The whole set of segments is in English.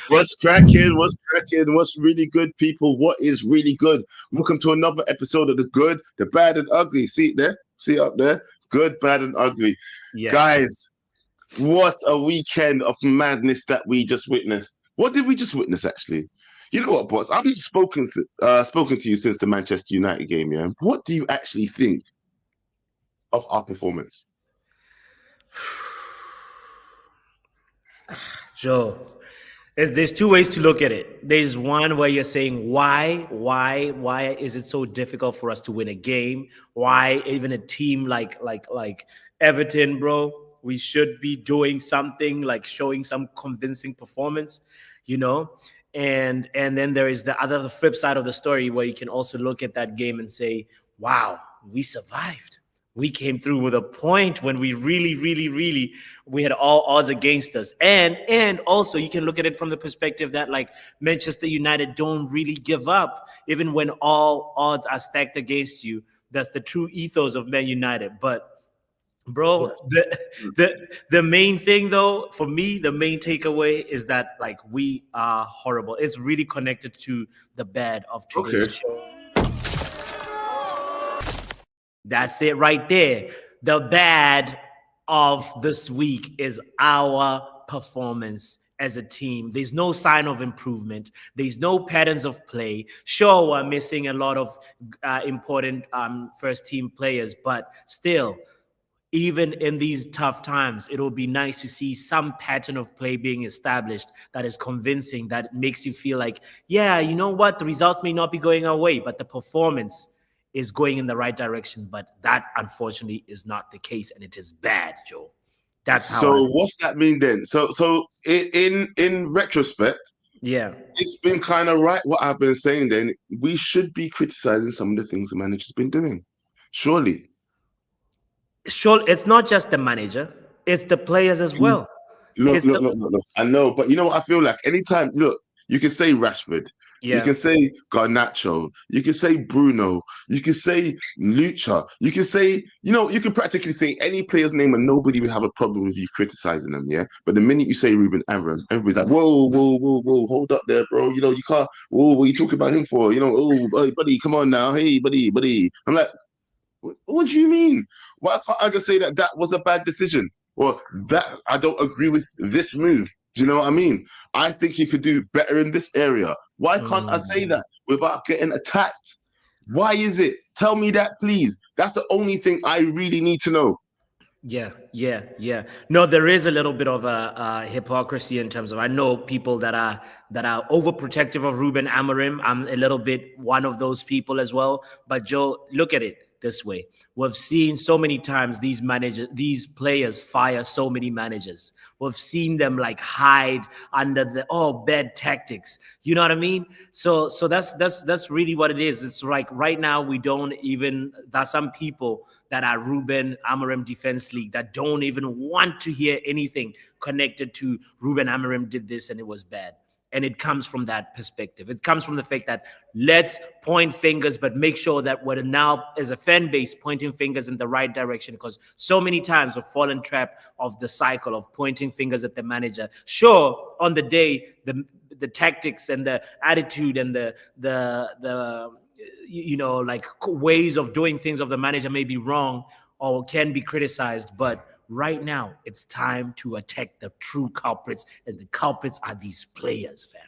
What's cracking? What's cracking? What's really good, people? What is really good? Welcome to another episode of The Good, The Bad, and Ugly. See it there? See it up there? Good, bad, and ugly. Yes. Guys, what a weekend of madness that we just witnessed. What did we just witness, actually? You know what, boss? I've not spoken to you since the Manchester United game, yeah? What do you actually think of our performance? Joe, there's two ways to look at it. There's one where you're saying, why is it so difficult for us to win a game? Why even a team like Everton, bro? We should be doing something, like showing some convincing performance, you know? And then there is the flip side of the story where you can also look at that game and say, wow, we survived. We came through with a point when we really we had all odds against us. And also you can look at it from the perspective that like Manchester United don't really give up even when all odds are stacked against you. That's the true ethos of Man United. But bro, the main thing though, for me, the main takeaway is that like we are horrible. It's really connected to the bad of today's show. That's it right there. The bad of this week is our performance as a team. There's no sign of improvement. There's no patterns of play. Sure, we're missing a lot of important first team players, but still, even in these tough times, it will be nice to see some pattern of play being established that is convincing, that makes you feel like, yeah, you know what? The results may not be going our way, but the performance is going in the right direction. But that, unfortunately, is not the case, and it is bad, Joe. That's how. So what's that mean then? So in retrospect, yeah, it's been kind of right what I've been saying. Then we should be criticizing some of the things the manager's been doing. Surely. Sure, it's not just the manager; it's the players as well. Look. I know, but you know what I feel like? Anytime, look, you can say Rashford, you can say Garnacho, you can say Bruno, you can say Lucha, you can say, you can practically say any player's name and nobody will have a problem with you criticizing them, yeah? But the minute you say Ruben Amorim, everybody's like, whoa, hold up there, bro. You can't, whoa, what are you talking about him for? Oh, buddy, come on now. Hey, buddy. I'm like, what do you mean? Why can't I just say that was a bad decision? Or that I don't agree with this move? Do you know what I mean? I think he could do better in this area. Why can't I say that without getting attacked? Why is it? Tell me that, please. That's the only thing I really need to know. Yeah. No, there is a little bit of a hypocrisy in terms of, I know people that are overprotective of Ruben Amorim. I'm a little bit one of those people as well. But Joe, look at it this way. We've seen so many times these players fire so many managers. We've seen them like hide under the bad tactics. You know what I mean? So that's really what it is. It's like right now there's some people that are Ruben Amorim Defense League that don't even want to hear anything connected to Ruben Amorim did this and it was bad. And it comes from that perspective. It comes from the fact that let's point fingers, but make sure that we're now, as a fan base, pointing fingers in the right direction. Because so many times we've fallen trap of the cycle of pointing fingers at the manager. Sure, on the day, the tactics and the attitude and the ways of doing things of the manager may be wrong or can be criticized, but right now, it's time to attack the true culprits, and the culprits are these players, fam.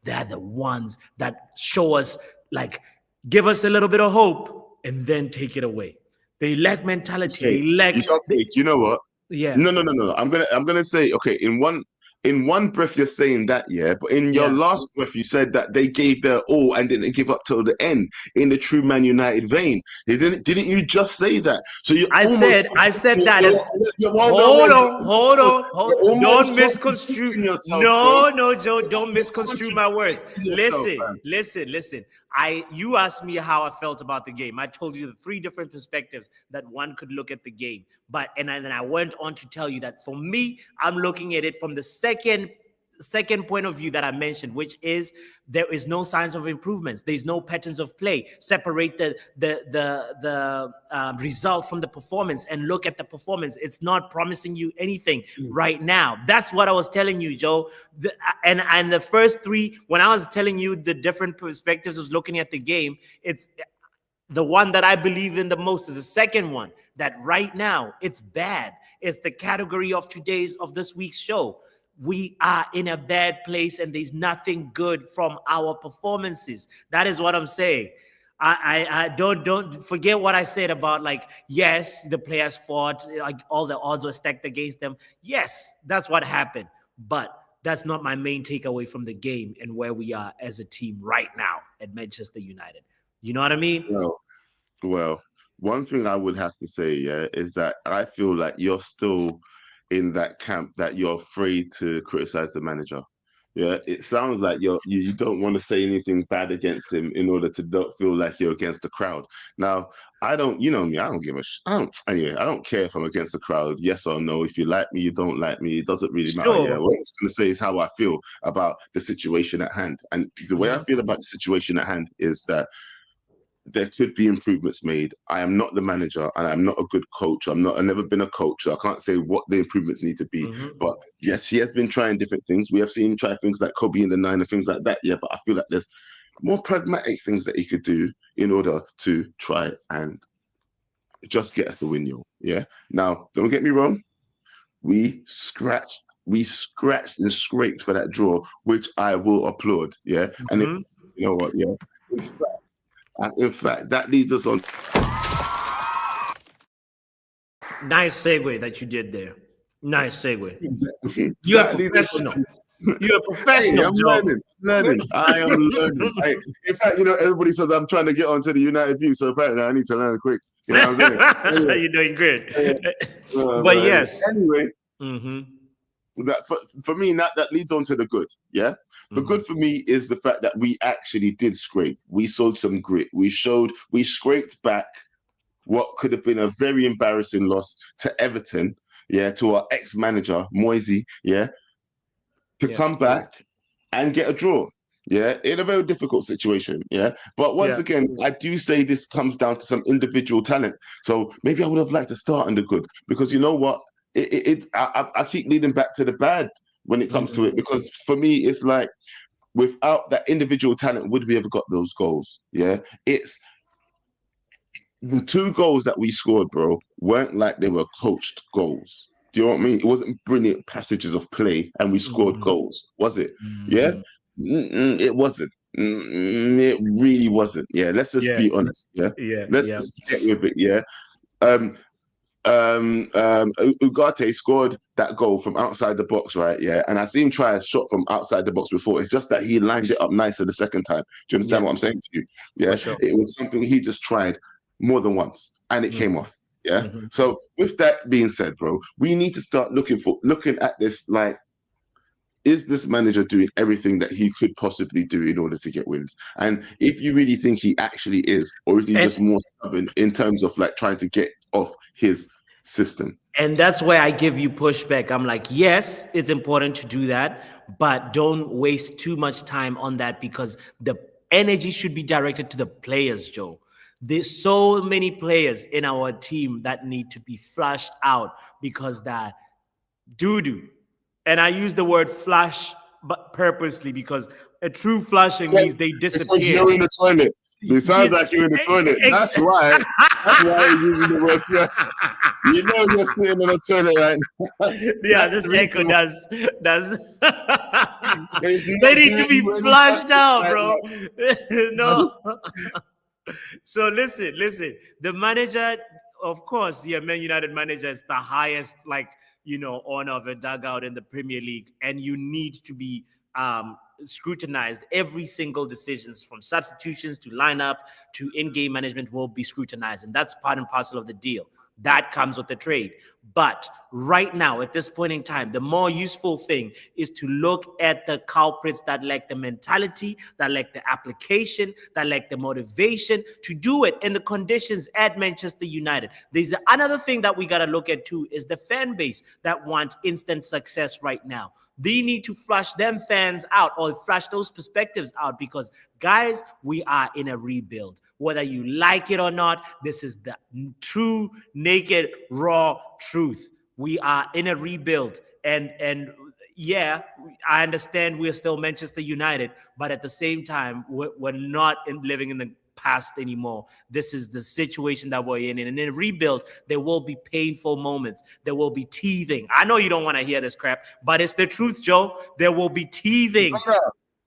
They're the ones that show us, like, give us a little bit of hope, and then take it away. They lack mentality. Okay. They lack. Okay, you know what? Yeah. No. I'm gonna say, okay, in one breath you're saying that, yeah, but in your last breath you said that they gave their all and didn't give up till the end in the true Man United vein. Didn't you just say that? So I said that. Hold on. Don't misconstrue. No, Joe, don't misconstrue my words. Listen. You asked me how I felt about the game. I told you the three different perspectives that one could look at the game. And then I went on to tell you that for me, I'm looking at it from the second second point of view that I mentioned, which is there is no signs of improvements. There's no patterns of play. Separate the result from the performance and look at the performance. It's not promising you anything right now. That's what I was telling you, Joe. And the first three, when I was telling you the different perspectives, was looking at the game. It's the one that I believe in the most is the second one. That right now it's bad. It's the category of this week's show. We are in a bad place and there's nothing good from our performances. That is what I'm saying. I don't forget what I said about, like, yes, the players fought, like all the odds were stacked against them. Yes, that's what happened. But that's not my main takeaway from the game and where we are as a team right now at Manchester United. You know what I mean? Well, one thing I would have to say, is that I feel like you're still in that camp that you're afraid to criticize the manager. Yeah, it sounds like you don't want to say anything bad against him in order to not feel like you're against the crowd. Now, I don't, you know me, I don't give a anyway, I don't care if I'm against the crowd, yes or no. If you like me, you don't like me, it doesn't really matter. Yeah, what I'm just going to say is how I feel about the situation at hand. And the way I feel about the situation at hand is that there could be improvements made. I am not the manager and I'm not a good coach. I've never been a coach. So I can't say what the improvements need to be. But yes, he has been trying different things. We have seen him try things like Kobe in the 9 and things like that. Yeah, but I feel like there's more pragmatic things that he could do in order to try and just get us a win, yo. Yeah. Now, don't get me wrong. We scratched and scraped for that draw, which I will applaud. Yeah. And you know what? Yeah. In fact, that leads us on. Nice segue that you did there. Nice segue. You're a professional. You're a professional. Hey, I'm learning. I am learning. In fact, everybody says I'm trying to get onto the United view, so apparently I need to learn quick. You know what I'm saying? Anyway. You're doing good. But yes. Anyway. That for me, that leads on to the good. Yeah. The good for me is the fact that we actually did scrape. We showed some grit. We scraped back what could have been a very embarrassing loss to Everton, to our ex-manager, Moisey, to come back and get a draw, in a very difficult situation, But once again, I do say this comes down to some individual talent. So maybe I would have liked to start on the good, because you know what? I keep leading back to the bad when it comes to it, because for me, it's like, without that individual talent, would we ever got those goals? Yeah, it's the 2 goals that we scored, bro, weren't like they were coached goals. Do you know what I mean? It wasn't brilliant passages of play and we scored goals, was it? Yeah, it wasn't. It really wasn't. Yeah, let's just be honest. Let's just get with it. Ugarte scored that goal from outside the box, right? Yeah, and I seen him try a shot from outside the box before. It's just that he lined it up nicer the second time. Do you understand what I'm saying to you? Yeah, sure. It was something he just tried more than once, and it came off. Yeah. So with that being said, bro, we need to start looking at this like, is this manager doing everything that he could possibly do in order to get wins? And if you really think he actually is, or is he just more stubborn in terms of like trying to get off his system? And that's where I give you pushback. I'm like, yes, it's important to do that, but don't waste too much time on that, because the energy should be directed to the players, Joe. There's so many players in our team that need to be flushed out because that doo-doo. And I use the word flush but purposely, because a true flushing means they disappear. You're in the toilet. It sounds like you're in the toilet. That's why he's using the word flush. You know you're sitting in the toilet right now. Yeah, this echo does. They need to be flushed out, bro. No. So listen. The manager, of course, Man United manager is the highest, honor of a dugout in the Premier League, and you need to be scrutinized. Every single decisions, from substitutions to lineup to in-game management, will be scrutinized, and that's part and parcel of the deal. That comes with the trade. But right now, at this point in time, the more useful thing is to look at the culprits that lack the mentality, that lack the application, that lack the motivation to do it in the conditions at Manchester United. There's another thing that we got to look at too, is the fan base that want instant success right now. They need to flush them fans out, or flush those perspectives out, because guys, we are in a rebuild. Whether you like it or not, this is the true, naked, raw truth. We are in a rebuild. And yeah, I understand we're still Manchester United, but at the same time, we're not living in the past anymore. This is the situation that we're in. And in a rebuild, there will be painful moments. There will be teething. I know you don't want to hear this crap, but it's the truth, Joe. There will be teething.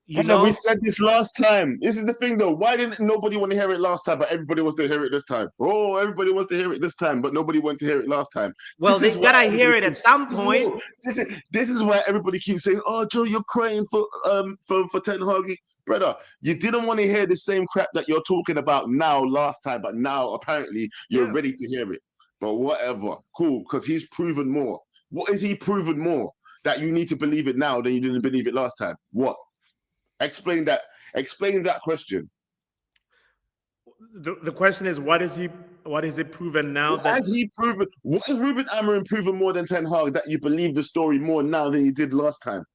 You know, we said this last time. This is the thing, though. Why didn't nobody want to hear it last time, but everybody wants to hear it this time? Oh, everybody wants to hear it this time, but nobody wanted to hear it last time. Well, they gotta hear it at some point. This is why everybody keeps saying, "Oh, Joe, you're crying for Ten Hag." Brother, you didn't want to hear the same crap that you're talking about now last time, but now apparently you're ready to hear it. But whatever, cool, because he's proven more. What is he proven more? That you need to believe it now than you didn't believe it last time? What? Explain that. Explain that question. The question is, what is it proven now? What has Ruben Amorim proven more than Ten Hag, that you believe the story more now than you did last time?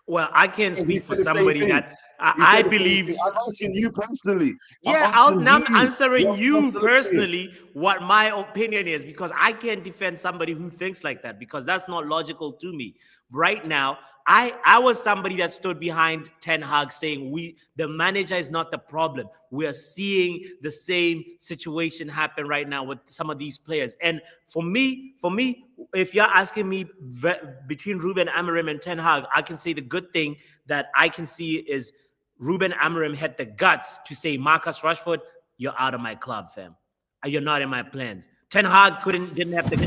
Well, I can't speak for somebody that I believe. I'm asking you personally. Yeah, I'm answering you personally what my opinion is, because I can't defend somebody who thinks like that, because that's not logical to me. Right now, I was somebody that stood behind Ten Hag saying the manager is not the problem. We are seeing the same situation happen right now with some of these players. And for me, if you're asking me between Ruben Amorim and Ten Hag, I can say the good thing that I can see is Ruben Amorim had the guts to say, Marcus Rashford, you're out of my club, fam. You're not in my plans. Ten Hag didn't have the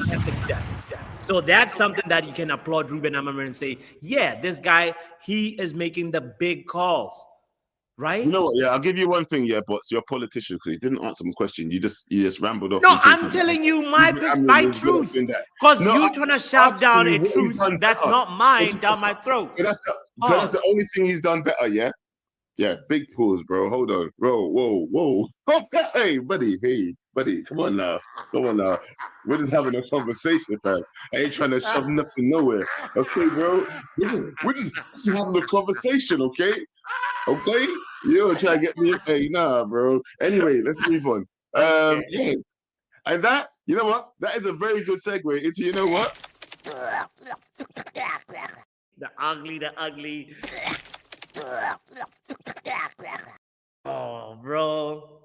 So that's something that you can applaud Ruben Amorim and say, yeah, this guy, he is making the big calls, right? You know what? Yeah, I'll give you one thing. Yeah, but you're a politician, because you didn't answer my question. You just rambled off. No, I'm telling you my truth, because you're trying to shove down a truth that's not mine down my throat. So that's the only thing he's done better. Yeah. Yeah, big pause, bro. Hold on, bro. Whoa. Hey, buddy. Come on now. We're just having a conversation, fam. I ain't trying to shove nothing nowhere. Okay, bro. We're just having a conversation, okay? Okay? You don't try to get me. Hey, nah, bro. Anyway, let's move on. Yeah. And that, you know what? That is a very good segue into, you know what? The ugly. Oh, bro.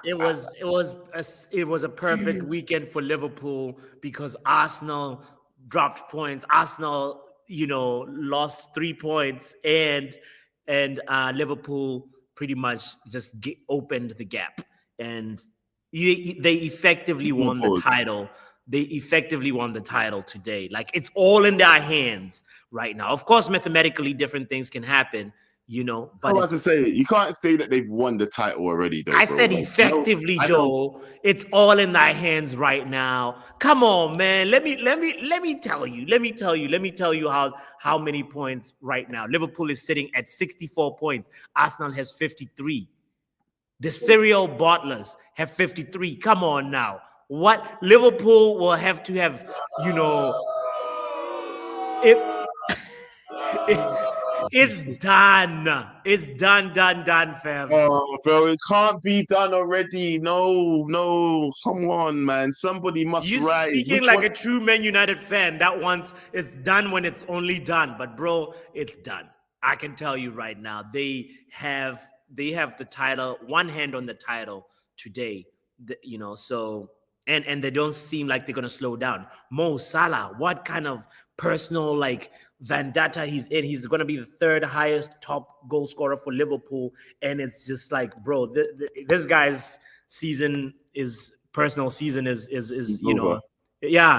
It was a perfect weekend for Liverpool, because Arsenal dropped points. Arsenal, lost 3 points, and Liverpool pretty much just opened the gap, and they effectively won the title. They effectively won the title today. Like, it's all in their hands right now. Of course, mathematically, different things can happen, but I was to say, you can't say that they've won the title already, though. I said effectively, Joe. It's all in their hands right now. Come on, man. Let me tell you how many points right now. Liverpool is sitting at 64 points. Arsenal has 53. The serial bottlers have 53. Come on now. What Liverpool will have to have, if it's done. It's done, fam. Oh, bro, it can't be done already. No. Come on, man. Somebody must rise. You're speaking like a true Man United fan that wants it's done when it's only done. But, bro, it's done. I can tell you right now. They have the title, one hand on the title today, so... And they don't seem like they're going to slow down. Mo Salah, what kind of personal, vendetta he's in. He's going to be the third highest top goal scorer for Liverpool. And it's just like, bro, this guy's personal season is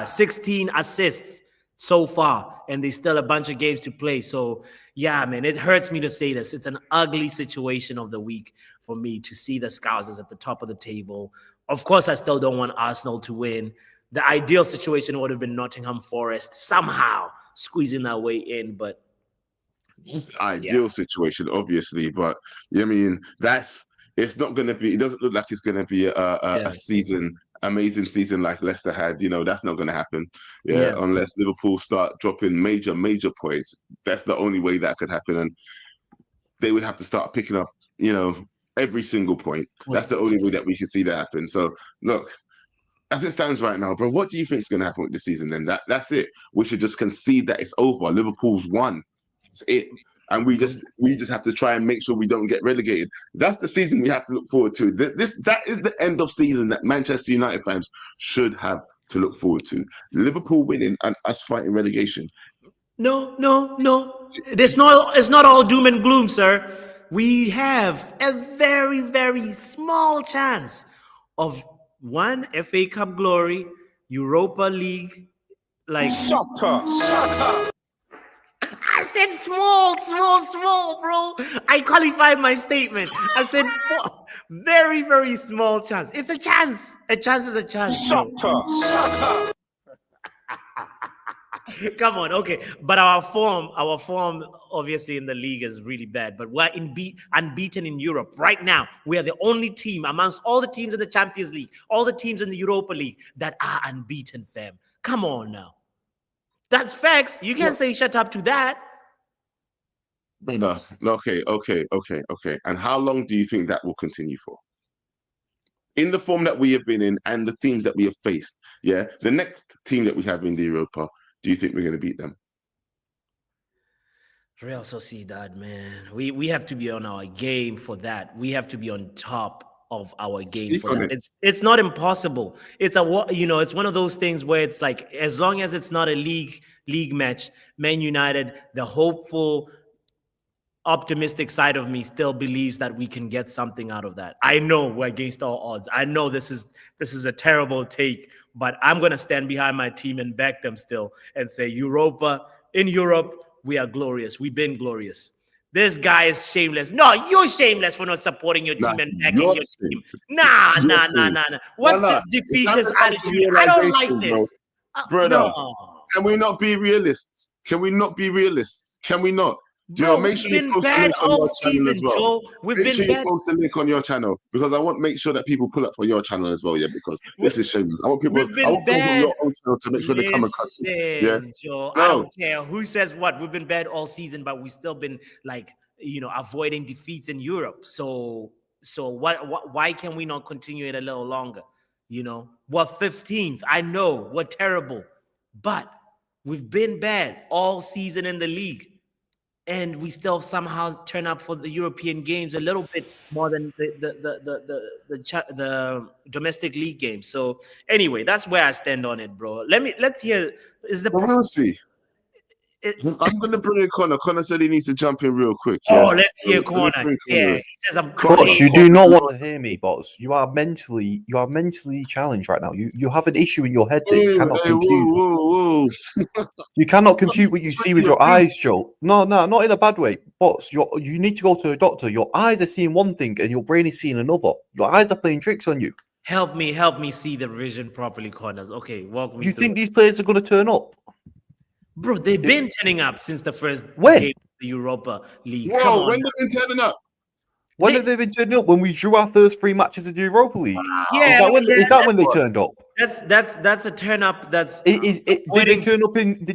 16 assists so far. And there's still a bunch of games to play. So, yeah, man, it hurts me to say this. It's an ugly situation of the week for me to see the Scousers at the top of the table. Of course, I still don't want Arsenal to win. The ideal situation would have been Nottingham Forest somehow squeezing their way in, but it's the ideal situation, obviously, but I mean, it's not going to be. It doesn't look like it's going to be a season, amazing season like Leicester had. That's not going to happen. Yeah, unless Liverpool start dropping major points. That's the only way that could happen, and they would have to start picking up, every single point. That's the only way that we can see that happen. So look. As it stands right now, bro, what do you think is going to happen with the season? Then that's it. We should just concede that it's over. Liverpool's won. It's it, and we just have to try and make sure we don't get relegated. That's the season we have to look forward to. That is the end of season that Manchester United fans should have to look forward to. Liverpool winning and us fighting relegation. No. It's not all doom and gloom, sir. We have a very, very small chance of one FA Cup glory, Europa League, like shut up. I said small, bro. I qualified my statement. I said very, very small chance. It's a chance. A chance is a chance. Shut up. Come on, okay. But our form, obviously in the league is really bad. But we're unbeaten in Europe right now. We are the only team amongst all the teams in the Champions League, all the teams in the Europa League that are unbeaten, fam. Come on now, that's facts. You can't say shut up to that. No. Okay. And how long do you think that will continue for? In the form that we have been in and the teams that we have faced, the next team that we have in the Europa. Do you think we're going to beat them? Real Sociedad, man. We have to be on our game for that. We have to be on top of our game for that. It's not impossible. It's it's one of those things where it's like, as long as it's not a league match, Man United, the hopeful, optimistic side of me still believes that we can get something out of that. I know we're against all odds. I know this is a terrible take, but I'm going to stand behind my team and back them still and say in Europe, we are glorious. We've been glorious. This guy is shameless. No, you're shameless for not supporting your team and backing your team. Nah. What's this defeatist attitude? I don't like this. Brother, can we not be realists? Can we not? Make sure you post the link on your channel as well. Make sure you post the link on your channel, because I want to make sure that people pull up for your channel as well. Yeah, because this is shameless. I want people on your own channel to make sure they come across it. Yeah, Joe, I don't care who says what. We've been bad all season, but we've still been avoiding defeats in Europe. So what? Why can we not continue it a little longer? We're 15th. I know we're terrible, but we've been bad all season in the league. And we still somehow turn up for the European games a little bit more than the domestic league games. So anyway, that's where I stand on it, bro. Let's hear. I'm going to bring in Connor. Connor said he needs to jump in real quick. Oh, let's hear Connor. Yeah, he says I'm Boss, you do not want to hear me, boss. You are mentally challenged right now. You have an issue in your head that you cannot compute. You cannot compute what you see with your eyes, Joe. No, not in a bad way. Boss, you need to go to a doctor. Your eyes are seeing one thing and your brain is seeing another. Your eyes are playing tricks on you. Help me see the vision properly, Connors. Okay, walk me through. You think these players are going to turn up? Bro, they've been turning up since the first game of the Europa League. Whoa, when they've been turning up? When have they been turning up? When we drew our first 3 matches in the Europa League? Wow. Yeah, is that when they turned up? That's a turn up. Did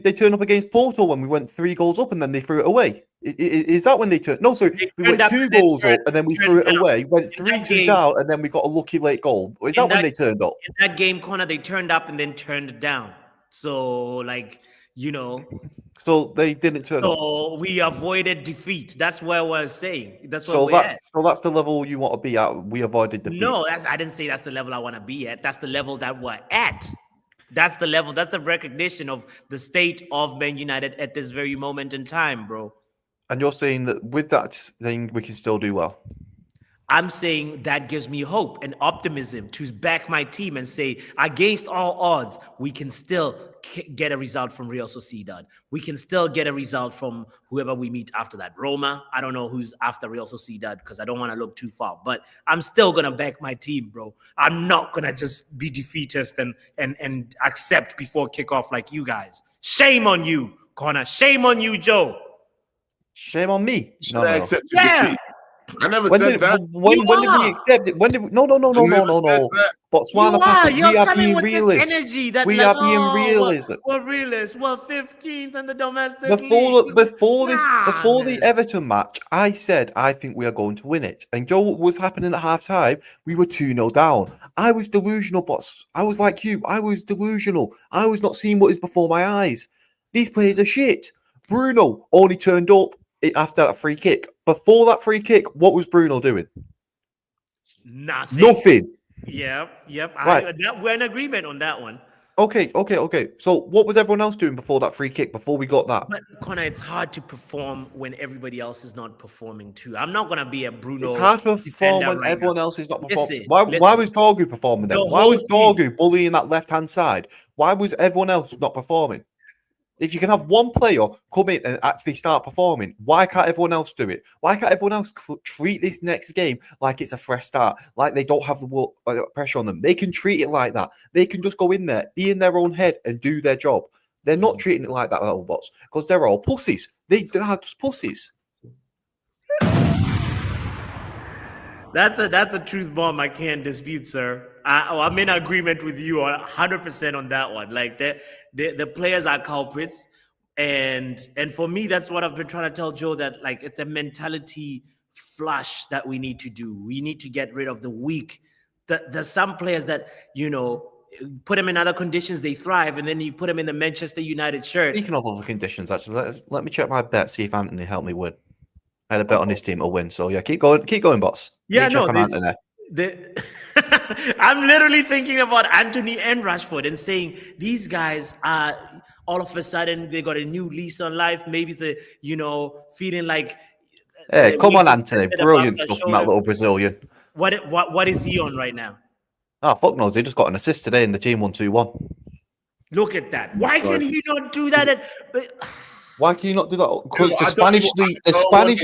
they turn up against Porto when we went 3 goals up and then they threw it away? Is that when they turned? No, sorry, we went 2 goals up and then we threw it away. Went 3-2 down and then we got a lucky late goal. Is that when they turned up? In that game, Connor, they turned up and then turned it down. So So they didn't turn up. So we avoided defeat. That's what we're saying. That's what So that's the level you want to be at. We avoided defeat. No, I didn't say that's the level I want to be at. That's the level that we're at. That's the level. That's a recognition of the state of Man United at this very moment in time, bro. And you're saying that with that thing, we can still do well. I'm saying that gives me hope and optimism to back my team and say, against all odds, we can still get a result from Real Sociedad. We can still get a result from whoever we meet after that. Roma, I don't know who's after Real Sociedad because I don't want to look too far, but I'm still going to back my team, bro. I'm not going to just be defeatist and accept before kickoff like you guys. Shame on you, Connor. Shame on you, Joe. Shame on me. Should I accept defeat? I never said that. When did we accept it? When did we, no. Botswana, You're we are coming being with realists. this energy that We like, are being realists. We're realists. We're 15th in the domestic Before league. the Everton match, I said I think we are going to win it. And Joe, what was happening at half time? We were 2-0 down. I was delusional, boss. I was like you. I was delusional. I was not seeing what is before my eyes. These players are shit. Bruno only turned up after that free kick. Before that free kick, what was Bruno doing? Nothing. Yep. Right. We're in agreement on that one. Okay. So what was everyone else doing before that free kick, before we got that? But Connor, it's hard to perform when everybody else is not performing too. I'm not going to be a Bruno. It's hard to perform when everyone else is not performing. Why was Dorgu performing then? Why was Dorgu bullying that left-hand side? Why was everyone else not performing? If you can have one player come in and actually start performing, why can't everyone else do it? Why can't everyone else treat this next game like it's a fresh start, like they don't have the pressure on them? They can treat it like that. They can just go in there, be in their own head and do their job. They're not treating it like that, little bots, because they're all pussies. They're just pussies. That's a truth bomb I can't dispute, sir. I'm in agreement with you 100% on that one. Like the players are culprits, and for me, that's what I've been trying to tell Joe, that like it's a mentality flush that we need to do. We need to get rid of the weak. There's some players that put them in other conditions, they thrive, and then you put them in the Manchester United shirt. Speaking of other conditions, actually, let me check my bet, see if Anthony helped me win. I had a bet on his team to win, so yeah, keep going, boss. Yeah, no, I'm literally thinking about Anthony and Rashford and saying these guys are all of a sudden they got a new lease on life. Maybe it's feeling like. Hey, come on, Anthony! Brilliant stuff from that little Brazilian. What is he on right now? Oh, fuck knows. He just got an assist today, and the team won 2-1. Look at that! Why can he not do that? Why can you not do that? Because the Spanish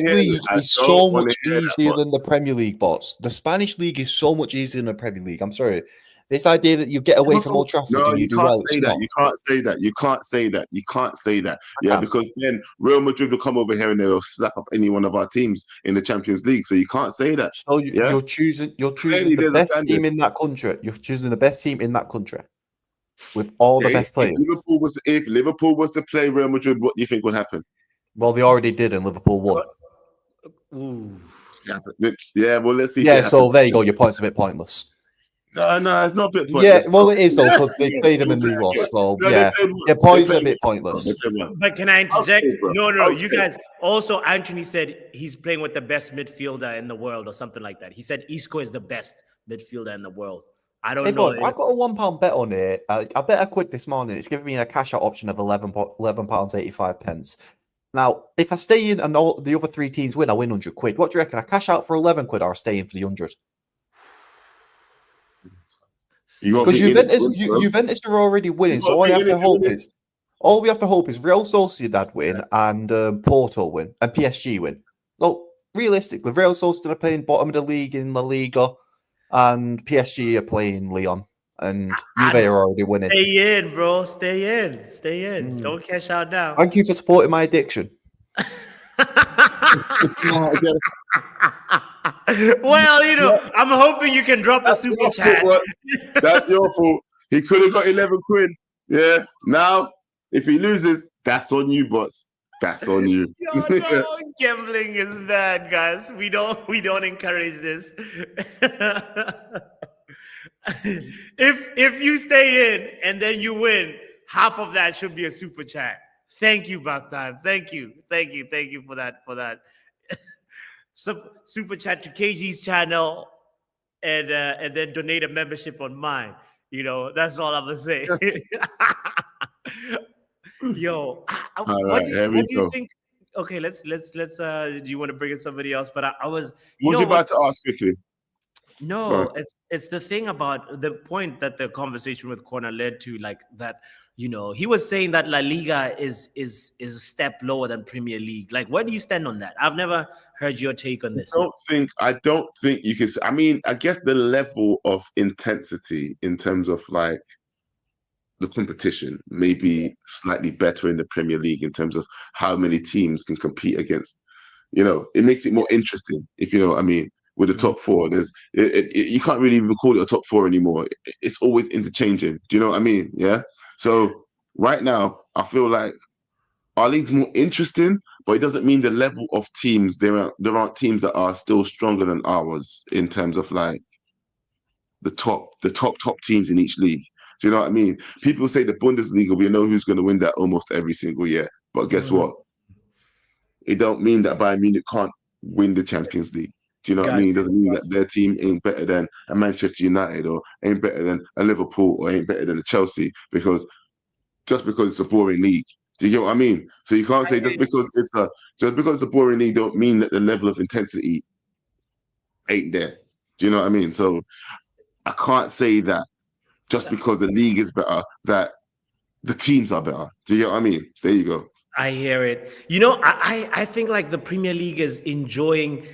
league is so much easier than the Premier League, bots. The Spanish league is so much easier than the Premier League. I'm sorry. This idea that you get away from Old Trafford and you do well. You can't say that. Yeah, because then Real Madrid will come over here and they'll slap up any one of our teams in the Champions League. So you can't say that. So you're choosing the best team in that country. You're choosing the best team in that country. With all the best players. If Liverpool was to play Real Madrid, what do you think would happen? Well, they already did, and Liverpool won. Ooh. Yeah, well, let's see. Yeah, so there you go. Your point's a bit pointless. No, it's not a bit pointless. Yeah, well, it is, though, because they played them and they lost. So, yeah, your point's a bit pointless. But can I interject? No. You guys, also, Anthony said he's playing with the best midfielder in the world or something like that. He said Isco is the best midfielder in the world. I don't know. I've got a £1 bet on it. I bet I quit this morning. It's giving me a cash out option of £11.85. Now, if I stay in and all the other three teams win, I win £100. What do you reckon? I cash out for £11 or I stay in for the 100? Because Juventus are already winning, so all we have to hope is Real Sociedad win and Porto win and PSG win. So realistically, Real Sociedad are playing bottom of the league in La Liga. And PSG are playing Lyon, and Juve are already winning. Stay in, bro. Stay in. Don't cash out now. Thank you for supporting my addiction. Well, I'm hoping you can drop a super chat. That's your fault. He could have got £11. Yeah. Now, if he loses, that's on you, bots. That's on you. No, gambling is bad, guys. We don't encourage this. If you stay in and then you win, half of that should be a super chat. Thank you, Bath-Time. Thank you for that. Super chat to KG's channel and then donate a membership on mine. That's all I'm gonna say. Yo, what do you think? okay, let's do you want to bring in somebody else? But I was, What was you about to ask quickly? No, it's the thing about the point that the conversation with Corner led to, like that, he was saying that La Liga is a step lower than Premier League. Like, where do you stand on that? I've never heard your take on this. I don't think you can. I mean, I guess the level of intensity in terms of like the competition may be slightly better in the Premier League in terms of how many teams can compete against. It makes it more interesting, if you know what I mean. With the top four, you can't really even call it a top four anymore. It's always interchanging. Do you know what I mean? Yeah. So right now, I feel like our league's more interesting, but it doesn't mean the level of teams. There aren't teams that are still stronger than ours in terms of like the top teams in each league. Do you know what I mean? People say the Bundesliga, we know who's going to win that almost every single year. But guess what? It don't mean that Bayern Munich can't win the Champions League. Do you know what I mean? It doesn't mean that their team ain't better than a Manchester United or ain't better than a Liverpool or ain't better than a Chelsea because it's a boring league. Do you get what I mean? So you can't say just because it's a boring league don't mean that the level of intensity ain't there. Do you know what I mean? So I can't say that just because the league is better that the teams are better. Do you get what I mean? There you go. I hear it. I think like the Premier League is enjoying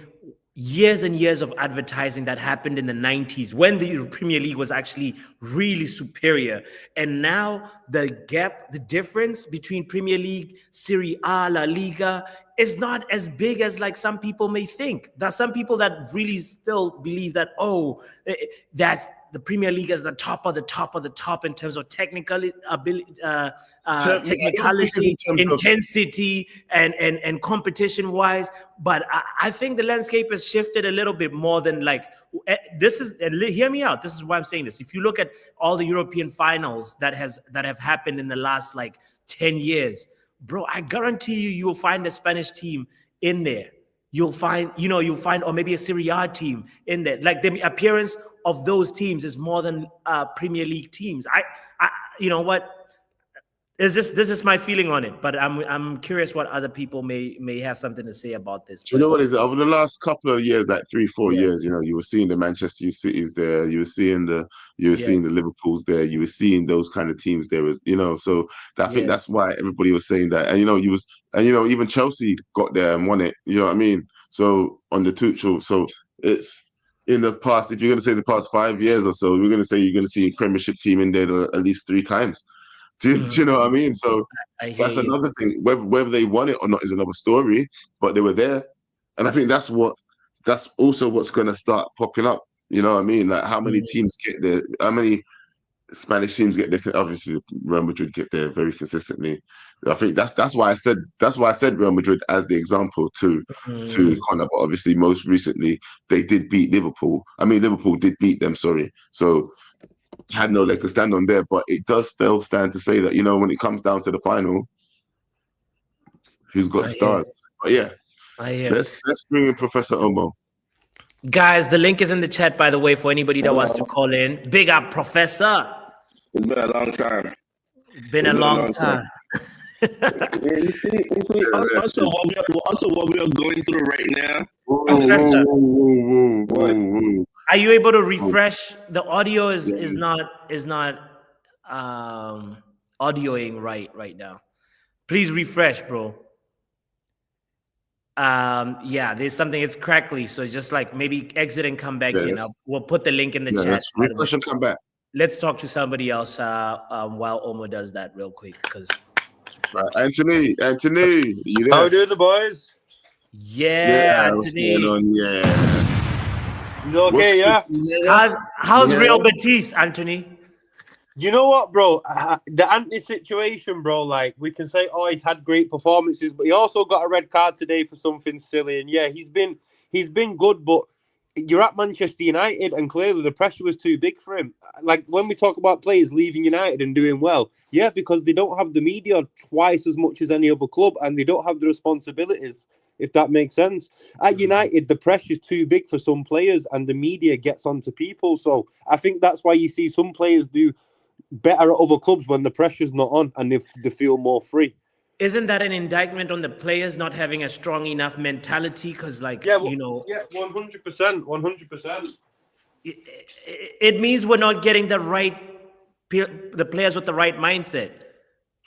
years and years of advertising that happened in the 90s when the Premier League was actually really superior. And now the gap, the difference between Premier League, Serie A, La Liga is not as big as like some people may think. There's some people that really still believe that, that's the Premier League is the top of the top of the top in terms of technicality, intensity, and competition-wise. But I think the landscape has shifted a little bit more than like this is. And hear me out. This is why I'm saying this. If you look at all the European finals that have happened in the last like 10 years, bro, I guarantee you will find a Spanish team in there. You'll find, or maybe a Serie A team in there. Like the appearance of those teams is more than Premier League teams. You know what? This is my feeling on it, but I'm curious what other people may have something to say about this. Do you know what is it? Over the last couple of years, like 3-4 years, you were seeing the Manchester Cities there, you were seeing the Liverpools there, you were seeing those kind of teams there, so I think that's why everybody was saying that. And even Chelsea got there and won it, you know what I mean? So on the Tuchel, so it's in the past, if you're going to say the past 5 years or so, we're going to say you're going to see a Premiership team in there at least 3 times. Do you know what I mean? So that's another thing. Whether they won it or not is another story, but they were there. And I think that's also what's going to start popping up. You know what I mean? Like how many teams get there? How many Spanish teams get there? Obviously, Real Madrid get there very consistently. I think that's why I said Real Madrid as the example to Connor. But obviously, most recently they did beat Liverpool. I mean, Liverpool did beat them. Sorry. So had no leg to stand on there, but it does still stand to say that when it comes down to the final, who's got the stars? But yeah, let's bring in Professor Omo. Guys, the link is in the chat, by the way, for anybody that wants to call in. Big up, Professor. It's been a long time. Been a long time. Yeah, you see, also what we are going through right now. Professor, are you able to refresh? The audio is not audioing right now. Please refresh, bro. There's something, it's crackly, so just like maybe exit and come back in. We'll put the link in the chat. Refresh and come back. Let's talk to somebody else while Omo does that real quick, because Anthony, you there? How are the boys? Yeah, Anthony. You okay, yeah? How's Real Betis, Anthony? You know what, bro? The Anthony situation, bro, like, we can say, he's had great performances, but he also got a red card today for something silly. And yeah, he's been good, but you're at Manchester United, and clearly the pressure was too big for him. Like, when we talk about players leaving United and doing well, yeah, because they don't have the media twice as much as any other club, and they don't have the responsibilities, if that makes sense. At United, the pressure's too big for some players, and the media gets onto people. So I think that's why you see some players do better at other clubs when the pressure's not on and they feel more free. isn't that an indictment on the players not having a strong enough mentality? Because, like, Yeah, you know, 100%, 100%. it means we're not getting the players with the right mindset.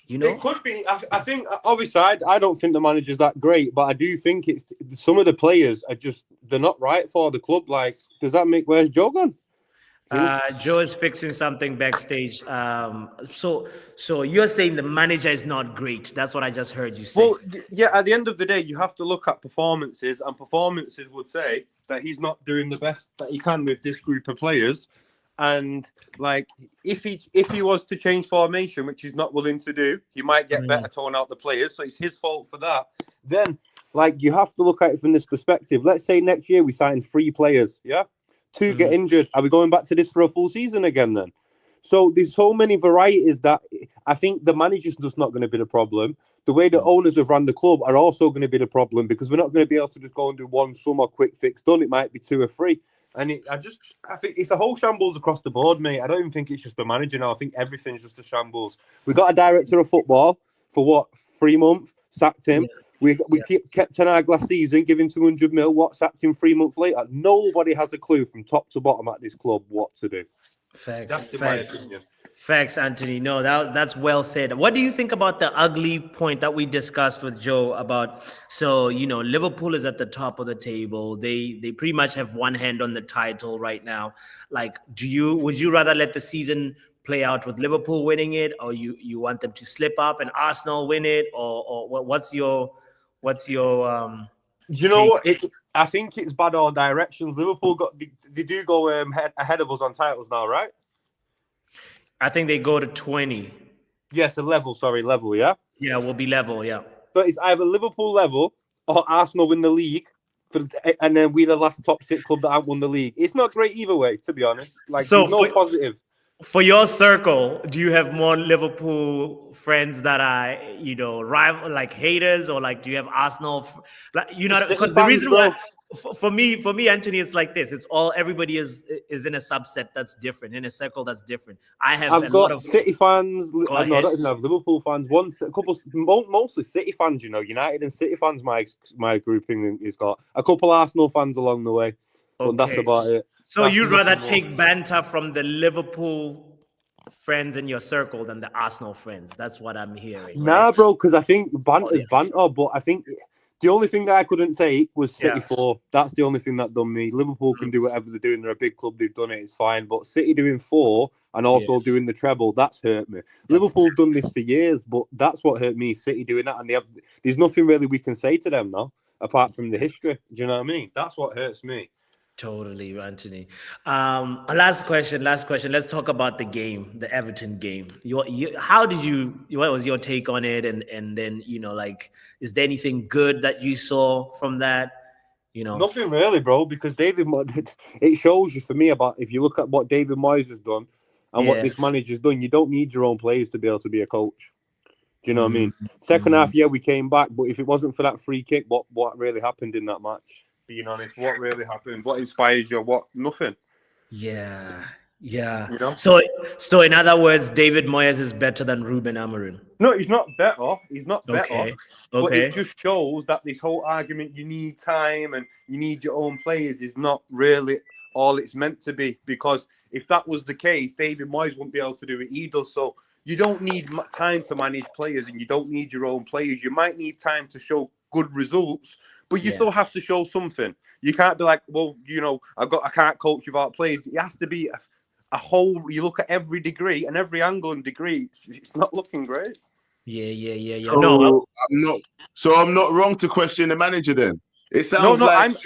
You know, It could be. I think, obviously, I don't think the manager's that great, but I do think it's some of the players are just, they're not right for the club. Like, does that make, where's Joe gone? Joe is fixing something backstage. So you're saying the manager is not great? That's what I just heard you say. Well, yeah. At the end of the day, you have to look at performances, and performances would say that he's not doing the best that he can with this group of players. And like, if he was to change formation, which he's not willing to do, he might get better tone out the players. So it's his fault for that. Then, like, you have to look at it from this perspective. Let's say next year we sign 3 players, yeah. 2 get injured. Are we going back to this for a full season again then? So there's so many varieties that I think the manager's just not going to be the problem. The way the owners have run the club are also going to be the problem, because we're not going to be able to just go and do one summer quick fix done. It might be 2 or 3. And I think it's a whole shambles across the board, mate. I don't even think it's just the manager now. I think everything's just a shambles. We got a director of football for what, 3 months, sacked him. Yeah. We kept Ten Hag last season, giving 200 mil. What, sacked him 3 months later? Nobody has a clue from top to bottom at this club what to do. Facts, Anthony. No, that's well said. What do you think about the ugly point that we discussed with Joe about? So, you know, Liverpool is at the top of the table. They pretty much have one hand on the title right now. Like, would you rather let the season play out with Liverpool winning it, or you want them to slip up and Arsenal win it, or what's your do you know what? I think it's bad all directions. Liverpool they do go ahead of us on titles now, right? I think they go to 20. Yes, level, yeah? Yeah, we'll be level, yeah. So it's either Liverpool level or Arsenal win the league, and then we're the last top 6 club that haven't won the league. It's not great either way, to be honest. Like, so there's no positive. For your circle, do you have more Liverpool friends that are, you know, rival, like haters, or like do you have Arsenal? Like, you know, because the reason why, for me, Anthony, it's like this. It's all, everybody is in a subset that's different, in a circle that's different. I've got City fans. No, I don't even have Liverpool fans. Mostly City fans. You know, United and City fans. My grouping has got a couple Arsenal fans along the way, but that's about it. So you'd rather take banter from the Liverpool friends in your circle than the Arsenal friends? That's what I'm hearing. Nah, right? Bro, because I think banter's banter, but I think the only thing that I couldn't take was City 4. That's the only thing that done me. Liverpool can do whatever they're doing. They're a big club. They've done it. It's fine. But City doing 4 and also doing the treble, that's hurt me. Liverpool done this for years, but that's what hurt me. City doing that, and there's nothing really we can say to them now apart from the history. Do you know what I mean? That's what hurts me. Totally, Anthony. Last question. Let's talk about the game, the Everton game. What was your take on it? And then, you know, like, is there anything good that you saw from that? You know, nothing really, bro, because it shows you, for me, about, if you look at what David Moyes has done and what this manager's done, you don't need your own players to be able to be a coach. Do you know what I mean? Second half, we came back, but if it wasn't for that free kick, what really happened in that match? Being honest, what really happened? What inspires you? What? Nothing. Yeah. You know? So in other words, David Moyes is better than Ruben Amorim. No, he's not better. He's not better. Okay. But it just shows that this whole argument, you need time and you need your own players, is not really all it's meant to be. Because if that was the case, David Moyes wouldn't be able to do it either. So you don't need time to manage players, and you don't need your own players. You might need time to show good results, but you still have to show something. You can't be like, well, you know, I can't coach without players. It has to be a whole. You look at every degree and every angle and degree. It's not looking great. Yeah. So I'm not wrong to question the manager then. It sounds like I've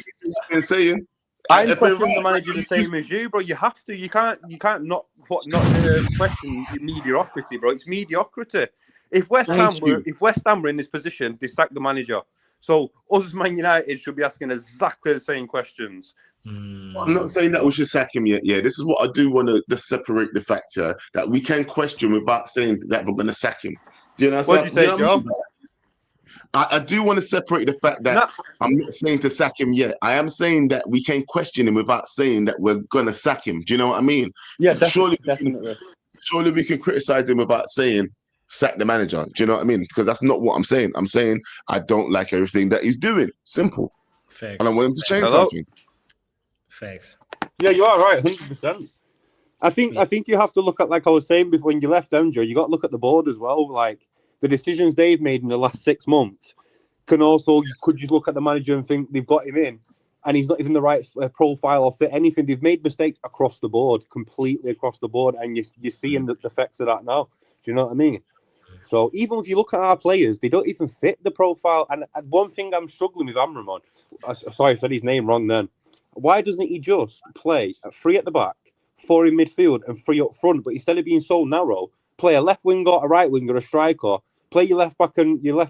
been saying. I'm questioning the manager the same as you, bro. You have to. You can't not question mediocrity, bro. It's mediocrity. If West Ham were in this position, they sack the manager. So us as Man United should be asking exactly the same questions. I'm not saying that we should sack him yet. Yeah, this is what I do want to separate the factor that we can question without saying that we're going to sack him. You know what you say, Joe? I do want to separate the fact that I'm not saying to sack him yet. I am saying that we can question him without saying that we're going to sack him. Do you know what I mean? Yeah, definitely. Surely we can criticize him without saying sack the manager. Do you know what I mean? Because that's not what I'm saying. I'm saying I don't like everything that he's doing. Simple. Facts. And I want him to change Hello? something. Facts. Yeah, you are right, 100%. I think you have to look at, like I was saying before, when you left Andrew, you got to look at the board as well. Like the decisions they've made in the last 6 months can also, could you look at the manager and think they've got him in and he's not even the right profile or fit anything. They've made mistakes across the board, completely across the board, and you're seeing the effects of that now. Do you know what I mean? So even if you look at our players, they don't even fit the profile. And one thing I'm struggling with Amram on, sorry, I said his name wrong then. Why doesn't he just play at 3 at the back, 4 in midfield, and 3 up front? But instead of being so narrow, play a left winger, a right winger, a striker. Play your left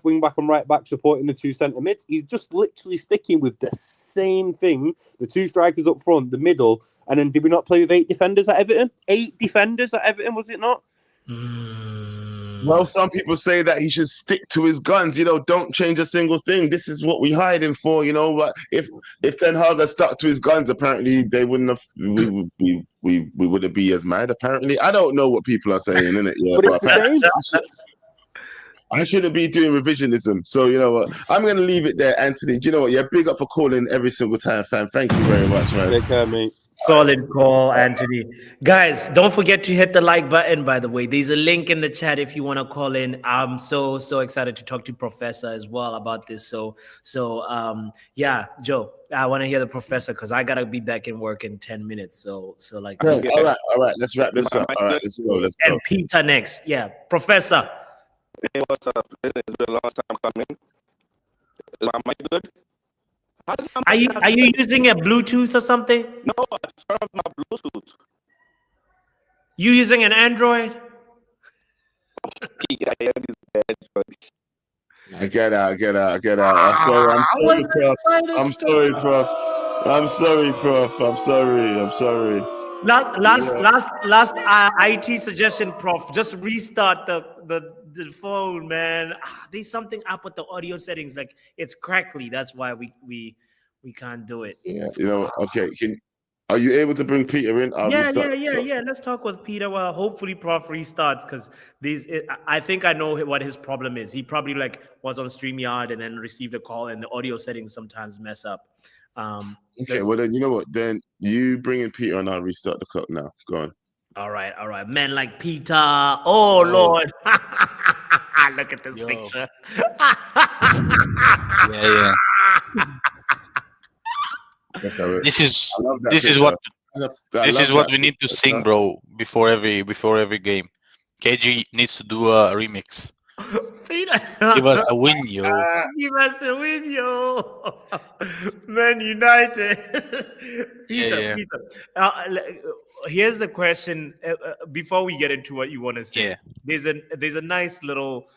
wing back and right back supporting the 2 centre mids. He's just literally sticking with the same thing. The 2 strikers up front, the middle, and then did we not play with 8 defenders at Everton? 8 defenders at Everton, was it not? Well, some people say that he should stick to his guns. You know, don't change a single thing. This is what we hired him for. You know, but if Ten Hag had stuck to his guns, apparently they wouldn't have. We wouldn't be as mad. Apparently, I don't know what people are saying, innit? Yeah, But it's the same. I shouldn't be doing revisionism. So, you know what? I'm going to leave it there, Anthony. Do you know what? Yeah, big up for calling every single time, fam. Thank you very much, man. Take care, mate. Solid call, Anthony. Guys, don't forget to hit the like button, by the way. There's a link in the chat if you want to call in. I'm so excited to talk to Professor as well about this. So yeah, Joe, I want to hear the Professor because I got to be back in work in 10 minutes. So like, all right. Let's wrap this up. All right, let's go. And Peter next. Yeah, Professor. Hey, what's up? This is the last time coming. Am I good? Are you using a Bluetooth or something? No, I turned off my Bluetooth. You using an Android? Yeah, I have this bad choice. Get out. I'm sorry, Prof. I'm sorry. Last IT suggestion, Prof. Just restart the phone, man. There's something up with the audio settings, like it's crackly. That's why we can't do it. Yeah, you know. Okay, are you able to bring Peter in? Yeah. Let's talk with Peter. Well, hopefully, Prof restarts because I think I know what his problem is. He probably was on StreamYard and then received a call, and the audio settings sometimes mess up. Okay, well then you know what? Then you bring in Peter and I'll restart the clock now. Go on. All right. Men like Peter. Oh Lord. Look at this picture. Yeah. This is what we need to sing, bro, before every game. KG needs to do a remix. Peter. Give us a win, yo. Give us a win, yo. Man United. Peter. Here's the question. Before we get into what you want to say, there's a nice little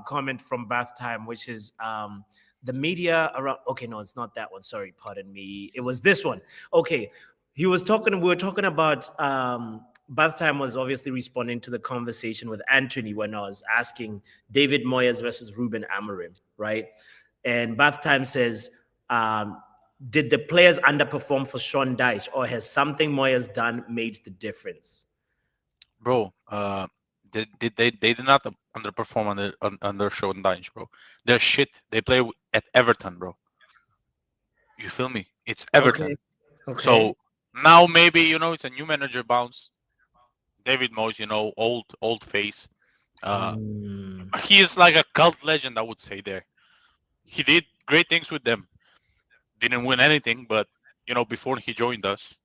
comment from Bath Time, which is the media around. Okay, no, it's not that one. Sorry, pardon me. It was this one. Okay, we were talking about. Bath Time was obviously responding to the conversation with Anthony when I was asking David Moyes versus Ruben Amorim, right? And Bath Time says, did the players underperform for Sean Dyche, or has something Moyes done made the difference? Bro, they did not underperform under Sean Dyche, bro. They're shit. They play at Everton, bro. You feel me? It's Everton. Okay. So now maybe, it's a new manager bounce. David Moyes, old face. He is like a cult legend, I would say there. He did great things with them. Didn't win anything, but, before he joined us,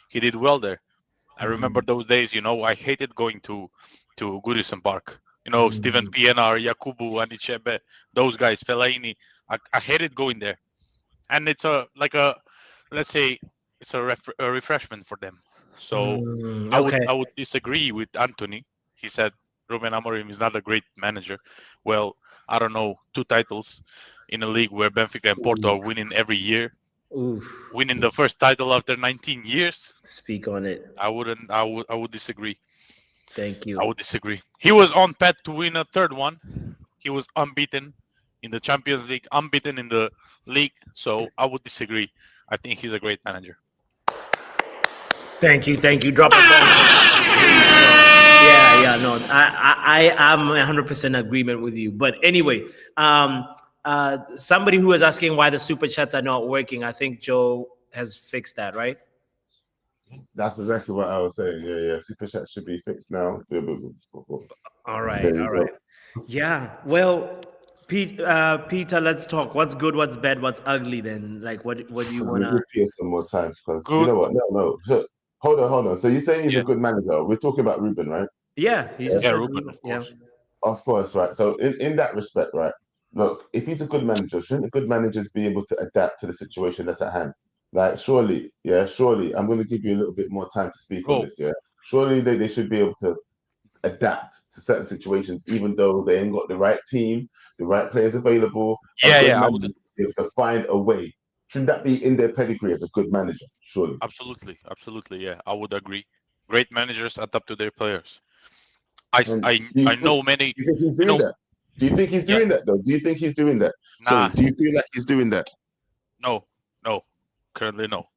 he did well there. I remember those days, I hated going to Goodison Park. Steven Pienaar, Yakubu, Anichebe, those guys, Fellaini. I hated going there. And it's let's say, it's a refreshment for them. So I would disagree with Anthony. He said Ruben Amorim is not a great manager. Well, I don't know, 2 titles in a league where Benfica and Porto are winning every year. Winning the first title after 19 years. Speak on it. I would disagree. Thank you. I would disagree. He was on path to win a 3rd one. He was unbeaten in the Champions League, unbeaten in the league. So I would disagree. I think he's a great manager. Thank you. Drop a bomb. Yeah, no, I am 100% agreement with you. But anyway, somebody who was asking why the super chats are not working, I think Joe has fixed that, right? That's exactly what I was saying. Yeah. Super chat should be fixed now. All right, There you all go. right. Yeah, well, Peter, let's talk. What's good? What's bad? What's ugly? Then, like, what do you Let me wanna? give Peter some more time because you Good. know what? No. So, hold on. So you're saying he's Yeah. a good manager? We're talking about Ruben, right? Yeah, he just Yeah, said, Ruben, of yeah. course. Of course, right. So in that respect, right? Look, if he's a good manager, shouldn't the good managers be able to adapt to the situation that's at hand? Like, surely, I'm going to give you a little bit more time to speak on Bro, this, yeah? Surely they should be able to adapt to certain situations, even though they ain't got the right team, the right players available. A good I manager would should be able to find a way. Shouldn't that be in their pedigree as a good manager? Surely. absolutely, yeah, I would agree. Great managers adapt to their players. And do you I think, know many, do you think he's you doing know, that? Do you think he's yeah, doing that though? Do you think he's doing that? Sorry, nah, do you feel like he's doing that? no, no, currently no,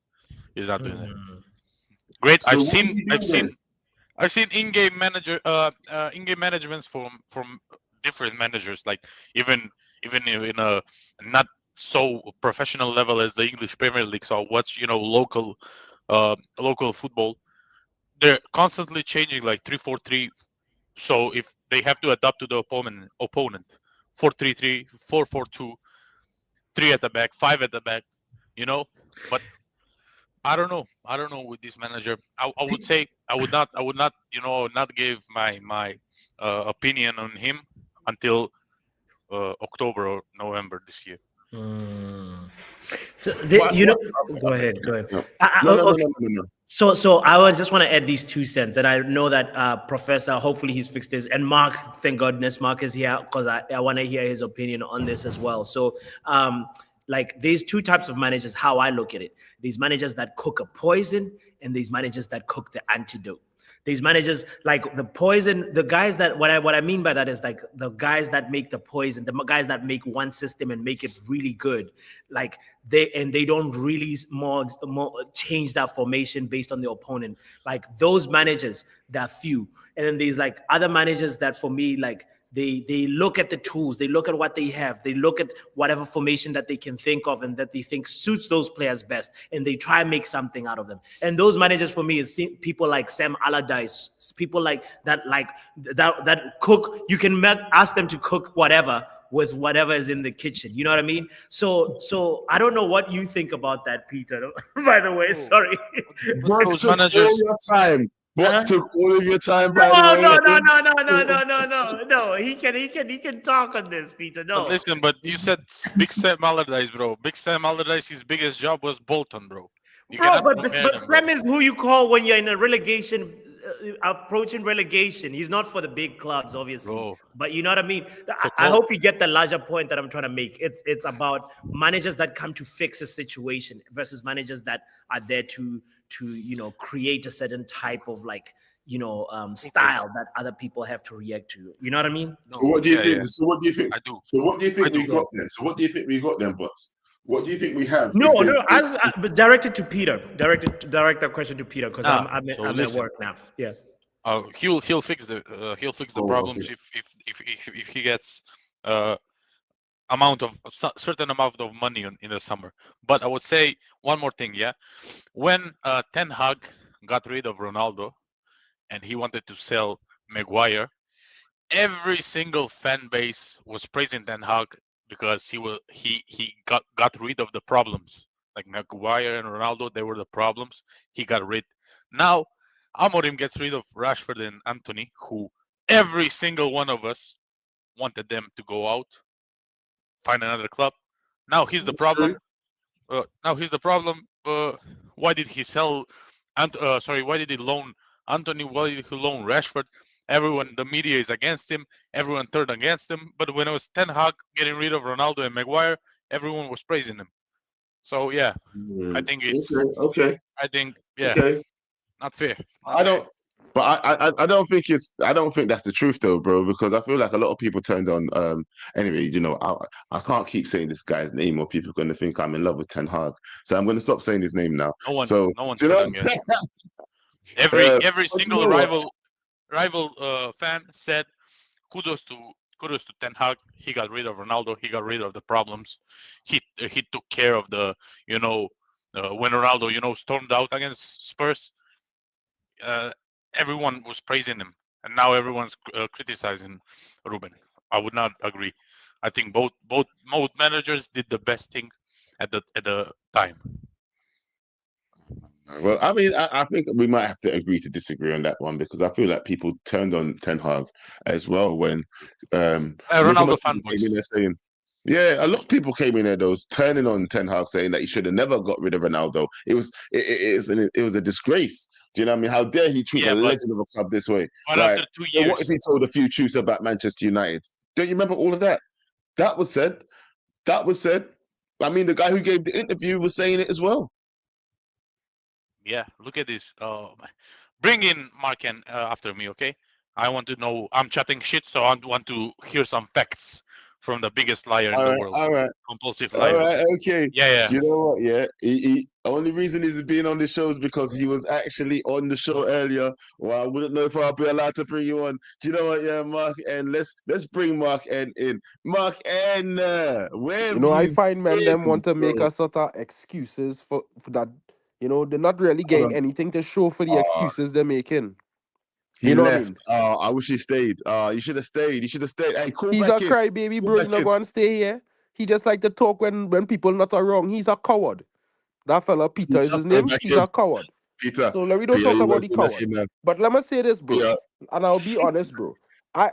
he's not doing that. Hmm. Great, So what is he doing then? I've seen in-game managements from different managers, like even in a not so professional level as the English Premier League. So I watch, local football. They're constantly changing, like 3-4-3. So if they have to adapt to the opponent, 4-3-3, 4-4-2, 3 at the back, 5 at the back, you know. But I don't know. I don't know with this manager. I would say I would not not give my opinion on him until October or November this year. Hmm. So What, what, go ahead, go ahead. no. No, Okay. no. So I would just want to add these 2 cents, and I know that Professor, hopefully he's fixed this, and Mark, thank goodness Mark is here because I want to hear his opinion on this as well. So like there's 2 types of managers, how I look at it. These managers that cook a poison and these managers that cook the antidote. These managers, like the poison, the guys that what I mean by that is like the guys that make the poison, the guys that make one system and make it really good, like they don't really more change that formation based on the opponent. Like those managers, there are few, and then there's like other managers that for me like they look at the tools, they look at what they have, they look at whatever formation that they can think of and that they think suits those players best, and they try and make something out of them. And those managers for me is people like Sam Allardyce, people like that cook. You can ask them to cook whatever with whatever is in the kitchen. You know what I mean? So I don't know what you think about that, Peter. By the way, sorry. Those took all your time. What took all of your time, by the way? No. He can talk on this, Peter. No. But listen, but you said Big Sam Allardyce, bro. Big Sam Allardyce, his biggest job was Bolton, bro. But Sam is who you call when you're in a relegation, approaching relegation. He's not for the big clubs, obviously. Bro. But you know what I mean? I hope you get the larger point that I'm trying to make. It's about managers that come to fix a situation versus managers that are there to create a certain type of style that other people have to react to. You know what I mean? So what do you think? Yeah. So what do you think? I do. So what do you think I do. we got then? So what do you think we got then, boss? What do you think we have? But directed to Peter. Direct that question to Peter because I'm at work now. Yeah. He'll fix the problems if he gets certain amount of money in the summer. But I would say one more thing, yeah. When Ten Hag got rid of Ronaldo and he wanted to sell Maguire, every single fan base was praising Ten Hag because he got rid of the problems. Like Maguire and Ronaldo, they were the problems. He got rid. Now Amorim gets rid of Rashford and Anthony, who every single one of us wanted them to go out, find another club. Now here's the problem. Why did he sell? Why did he loan Anthony? Why did he loan Rashford? Everyone, the media is against him. Everyone turned against him. But when it was Ten Hag getting rid of Ronaldo and Maguire, everyone was praising him. So yeah, I think it's okay. I think yeah, okay. Not fair. I don't. But I don't think that's the truth though, bro, because I feel like a lot of people turned on. Anyway, I can't keep saying this guy's name or people are going to think I'm in love with Ten Hag. So I'm going to stop saying his name now. No one. So No one. do you know? Every single rival. fan said, kudos to Ten Hag. He got rid of Ronaldo. He got rid of the problems. He took care of the when Ronaldo stormed out against Spurs. Everyone was praising him, and now everyone's criticizing Ruben. I would not agree. I think both managers did the best thing at the time. Well, I mean, I think we might have to agree to disagree on that one, because I feel like people turned on Ten Hag as well when Ronaldo came fanboys. in there saying, yeah, a lot of people came in there those turning on Ten Hag, saying that he should have never got rid of Ronaldo. It was a disgrace. Do you know what I mean? How dare he treat a legend of a club this way? But like, after 2 years, what if he told a few truths about Manchester United? Don't you remember all of that? That was said. I mean, the guy who gave the interview was saying it as well. Yeah, look at this. Bring in Marken after me, okay? I want to know. I'm chatting shit, so I want to hear some facts from the biggest liar in the world. All right. Compulsive liar. All right, okay. Yeah. Do you know what? Yeah, he only reason he's been on the show is because he was actually on the show earlier. Well, I wouldn't know if I'll be allowed to bring you on. Do you know what? Yeah, Mark N. Let's bring Mark N in. Mark N. Where You know, I find men them been, want to make bro? a sort of excuses for that. You know, they're not really getting anything to show for the excuses they're making. He You know left. what I mean? I wish he stayed. You should have stayed. You should have stayed. Hey, call He's back a in. crybaby, Call bro. back He's not in. going to stay here. He just like to talk when people not are wrong. He's a coward. That fella, Peter is his Go name. back He's in. a coward. Peter. So let me don't Peter, talk you about went the for coward. nothing, man. But let me say this, bro. Peter. And I'll be honest, bro.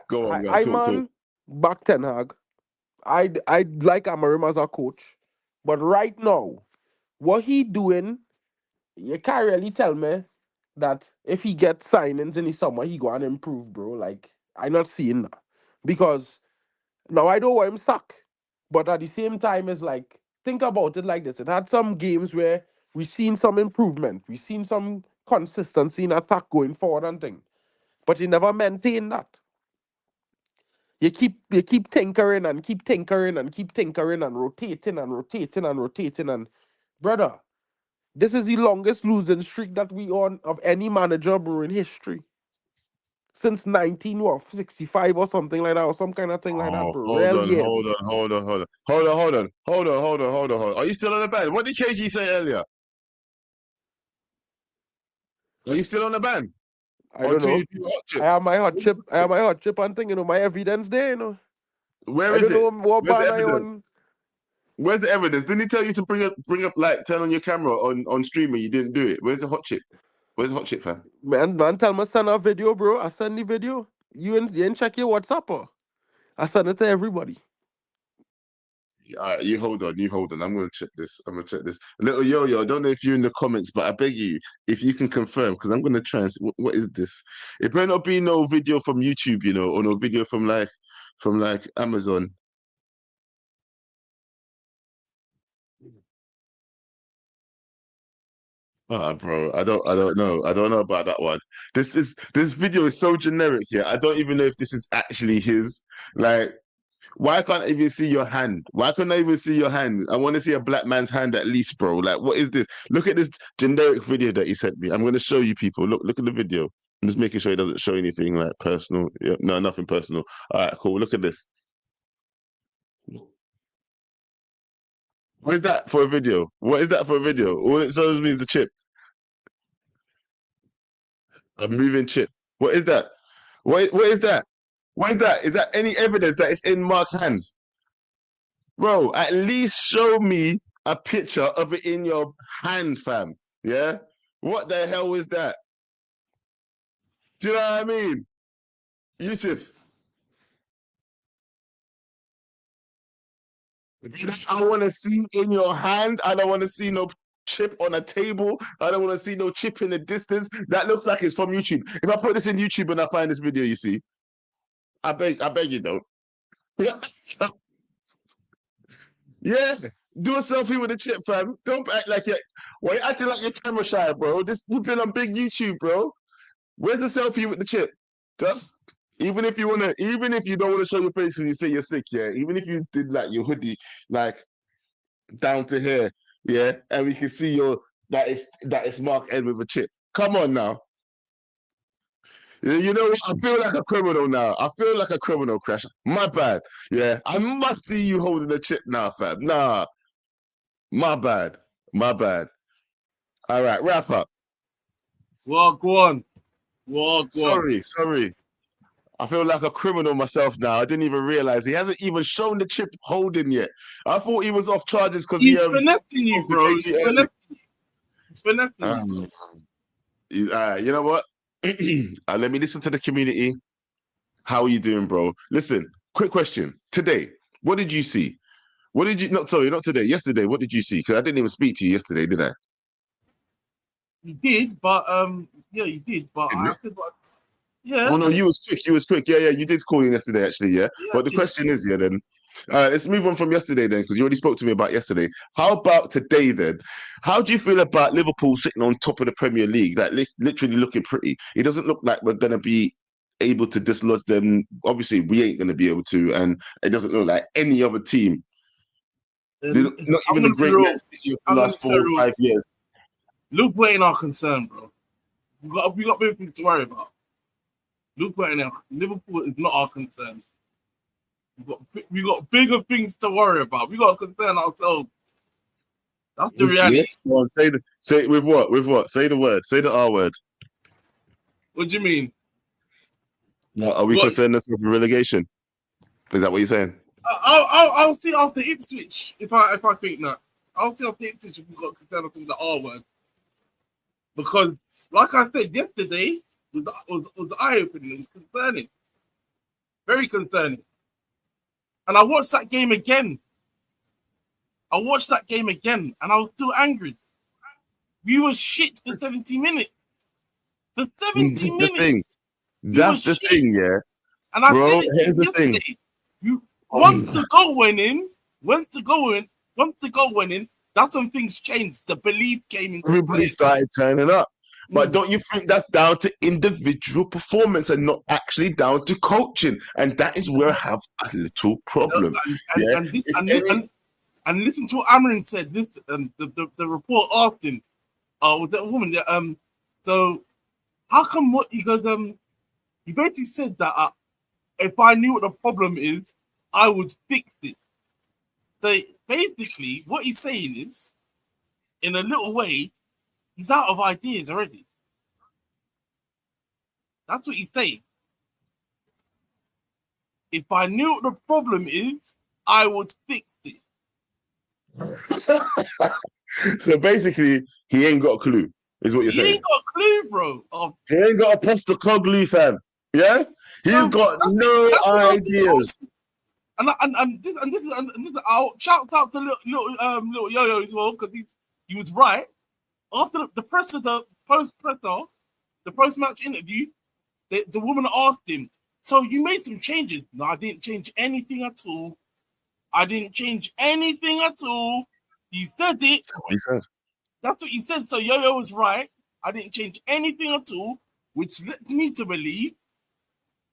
Go on, talk. Back Ten Hag. I like Amarim as a coach. But right now, what he doing, you can't really tell me that if he gets signings in the summer, he go and improve, bro. Like, I'm not seeing that. Because now I don't want him sack. But at the same time, it's like, think about it like this. It had some games where we've seen some improvement. We've seen some consistency in attack going forward and thing. But he never maintained that. You keep tinkering and keep tinkering and keep tinkering and rotating and rotating and rotating and brother, this is the longest losing streak that we on of any manager, bro, in history. Since 1965 or something like that, or some kind of thing like that, bro. Hold on. Are you still on the ban? What did KG say earlier? Are you still on the ban? I don't know. I have my hot chip. I have my hot chip and thing, my evidence there, Where is it? I don't know what ban I on. Where's the evidence? Didn't he tell you to bring up like turn on your camera on stream and you didn't do it? Where's the hot chip? Where's the hot chip, fam? Man, tell me send a video, bro. I send the video. You didn't check your WhatsApp, or I send it to everybody. You hold on. I'm gonna check this. Little Yo-Yo, I don't know if you're in the comments, but I beg you, if you can confirm, because I'm gonna try and see, what is this? It better not be no video from YouTube, or no video from Amazon. Bro, I don't know. I don't know about that one. This video is so generic here. I don't even know if this is actually his. Like, why can't I even see your hand? Why can't I even see your hand? I want to see a black man's hand at least, bro. Like, what is this? Look at this generic video that he sent me. I'm gonna show you people. Look at the video. I'm just making sure it doesn't show anything like personal. Yeah, no, nothing personal. All right, cool. Look at this. What is that for a video? All it shows me is the chip. A moving chip. What is that? What is that? What is that? Is that any evidence that it's in Mark's hands? Bro, at least show me a picture of it in your hand, fam. Yeah? What the hell is that? Do you know what I mean? Yusuf. I want to see in your hand. I don't want to see no chip on a table. I don't want to see no chip in the distance. That looks like it's from YouTube. If I put this in YouTube and I find this video, you see, I beg you don't. Yeah. Yeah. Do a selfie with the chip, fam. Don't act like you're acting like you're camera shy, bro. You've been on big YouTube, bro. Where's the selfie with the chip? Just even if you don't want to show your face because you say you're sick, yeah. Even if you did like your hoodie, like down to here, yeah, and we can see that it's Mark N with a chip. Come on now. You know what? I feel like a criminal now. I feel like a criminal, Crash. My bad. Yeah, I must see you holding the chip now, fam. Nah, my bad. My bad. All right, wrap up. Well, go on. Well, go on. Sorry. I feel like a criminal myself now. I didn't even realize he hasn't even shown the chip holding yet. I thought he was off charges because he's finessing you, bro. He's finessing you. You know what? Let me listen to the community. How are you doing, bro? Listen, quick question. Today, what did you see? What did you not today, yesterday, what did you see? Because I didn't even speak to you yesterday, did I? You did, but you did, but I said, yeah. Oh no, you was quick. Yeah, you did call in yesterday, actually, yeah. But the question is, then, let's move on from yesterday then, because you already spoke to me about yesterday. How about today then? How do you feel about Liverpool sitting on top of the Premier League, like literally looking pretty? It doesn't look like we're gonna be able to dislodge them. Obviously, we ain't gonna be able to, and it doesn't look like any other team. Not even the great Man City of the last 4 or 5 years. Liverpool ain't our concern, bro. We got bigger things to worry about. Liverpool is not our concern. We got bigger things to worry about. We got to concern ourselves. That's the reality. Yes, go on, say with what? With what? Say the word. Say the R word. What do you mean? No, are we concerned ourselves with relegation? Is that what you're saying? I'll see after Ipswich if I think that. I'll see after Ipswich if we got concerned ourselves with the R word. Because, like I said yesterday, was eye-opening. It was concerning. Very concerning. And I watched that game again. And I was still angry. We were shit for 70 minutes. For 70 minutes. That's the thing, yeah. And I said it yesterday. Once the goal went in, that's when things changed. The belief came into Everybody started turning up. But don't you think that's down to individual performance and not actually down to coaching? And that is where I have a little problem. And listen to what Amarin said. This the report asked him, was that a woman? So how come what he goes? He basically said that if I knew what the problem is, I would fix it. So basically, what he's saying is, in a little way, he's out of ideas already. That's what he's saying. If I knew what the problem is, I would fix it. So basically, he ain't got a clue, is what you're saying. He ain't got a clue, bro. He ain't got a poster coglu, fam. Yeah? He's got no ideas. And this I'll shout out to little Yo-Yo as well, because he was right. After the post-match interview, the woman asked him, so you made some changes? No, I didn't change anything at all. He said it. That's what he said. That's what he said. So Yo-Yo was right. I didn't change anything at all, which leads me to believe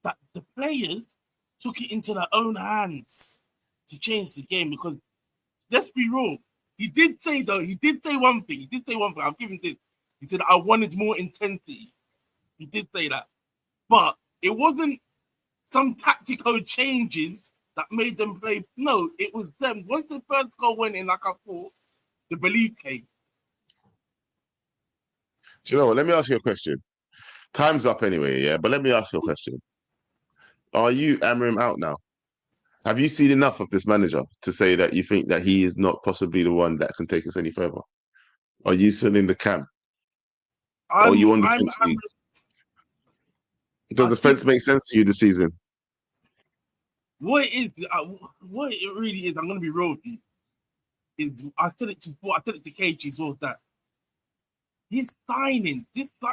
that the players took it into their own hands to change the game. Because let's be real, he did say one thing. I'll give him this. He said, I wanted more intensity. He did say that. But it wasn't some tactical changes that made them play. No, it was them. Once the first goal went in, like I thought, the belief came. Do you know what? Let me ask you a question. Time's up anyway, yeah? But let me ask you a question. Are you Amarim out now? Have you seen enough of this manager to say that you think that he is not possibly the one that can take us any further? Are you still in the camp? Or are you on the fence? Does the fence make sense to you this season? What it really is, I'm going to be real with you, is I said it to KG as well, that his signings,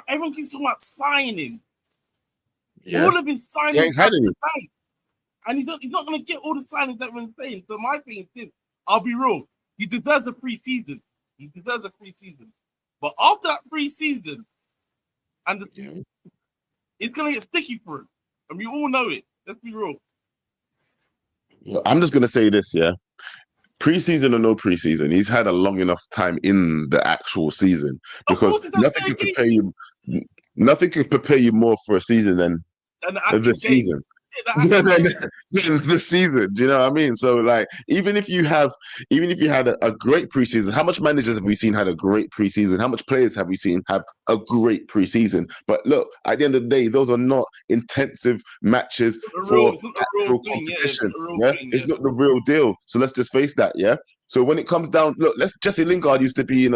everyone keeps talking about signings. Yeah. All of his signings have the bank. And he's not going to get all the signings that everyone's saying. So my thing is this, I'll be real, he deserves a pre-season. But after that pre-season, it's going to get sticky for him. And we all know it. Let's be real. I'm just going to say this, yeah. Pre-season or no pre-season, he's had a long enough time in the actual season because nothing can prepare you. Nothing can prepare you more for a season than And the actual the game. season. Yeah, the actual game. The season, do you know what I mean? So, like, even if you had a great preseason, how much managers have we seen had a great preseason? How much players have we seen have a great preseason? But look, at the end of the day, those are not intensive matches for It's not the real actual thing. competition. Yeah, It's not the real deal. So let's just face that. Yeah. So when it comes down, look, Jesse Lingard used to be,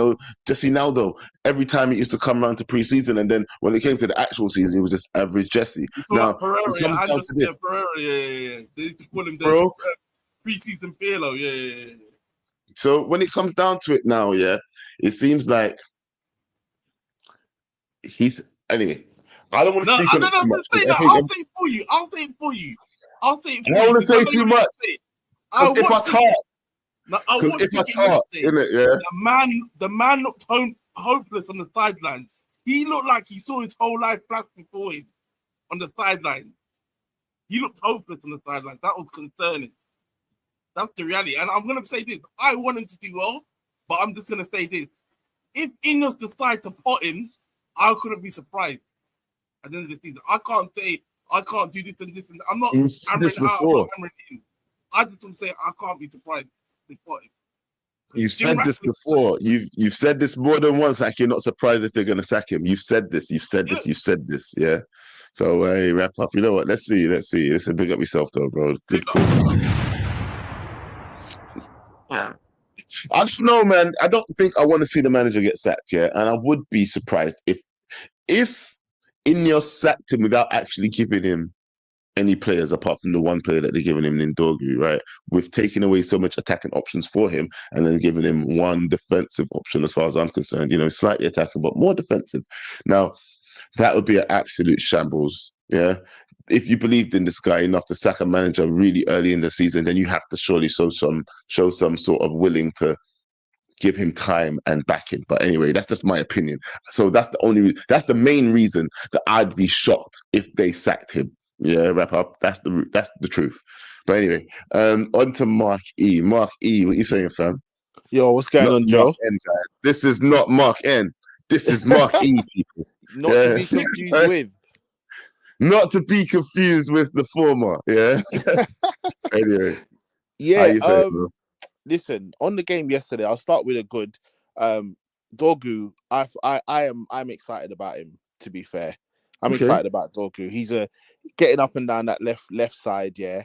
Jesse Naldo. Every time he used to come around to preseason, and then when it came to the actual season, he was just average Jesse. Now Pereira, it comes down to this, Pereira, yeah. They used to call him the bro. preseason Pirlo, yeah. So when it comes down to it now, yeah, it seems like he's anyway. I don't want to speak on it too much. I'll say it for you. I'll say it for you. I don't want to say too much. Because if I can't, innit, yeah. The man looked hopeless on the sidelines. He looked like he saw his whole life flash before him on the sidelines. He looked hopeless on the sidelines. That was concerning. That's the reality. And I'm going to say this. I want him to do well, but I'm just going to say this. If Ineos decide to pot him, I couldn't be surprised at the end of the season. I can't say, I can't do this and this. And I'm not hammering out. I'm not hammering in. I just want to say I can't be surprised they pot him. You've said this before. You've said this more than once. Like, you're not surprised if they're going to sack him. You've said this. You've said this. Yeah. So hey, wrap up. You know what? Let's see. Listen, big up yourself, though, bro. Good call. I just know, man. I don't think I want to see the manager get sacked. Yeah, and I would be surprised if Ineos sacked him without actually giving him any players apart from the one player that they're giving him in Dorgu, right? We've taken away so much attacking options for him and then giving him one defensive option, as far as I'm concerned, slightly attacking, but more defensive. Now, that would be an absolute shambles, yeah? If you believed in this guy enough to sack a manager really early in the season, then you have to surely show some sort of willing to give him time and back him. But anyway, that's just my opinion. So that's the main reason that I'd be shocked if they sacked him. Yeah, wrap up. That's the truth. But anyway, on to Mark E. Mark E, what you saying, fam? Yo, what's going on, Joe? Mark N, this is not Mark N. This is Mark E, people. Not to be confused with. Not to be confused with the former. Yeah. Anyway. Yeah. Listen, on the game yesterday, I'll start with a good. Dorgu, I'm excited about him. To be fair, I'm excited about Dorgu. He's getting up and down that left side. Yeah.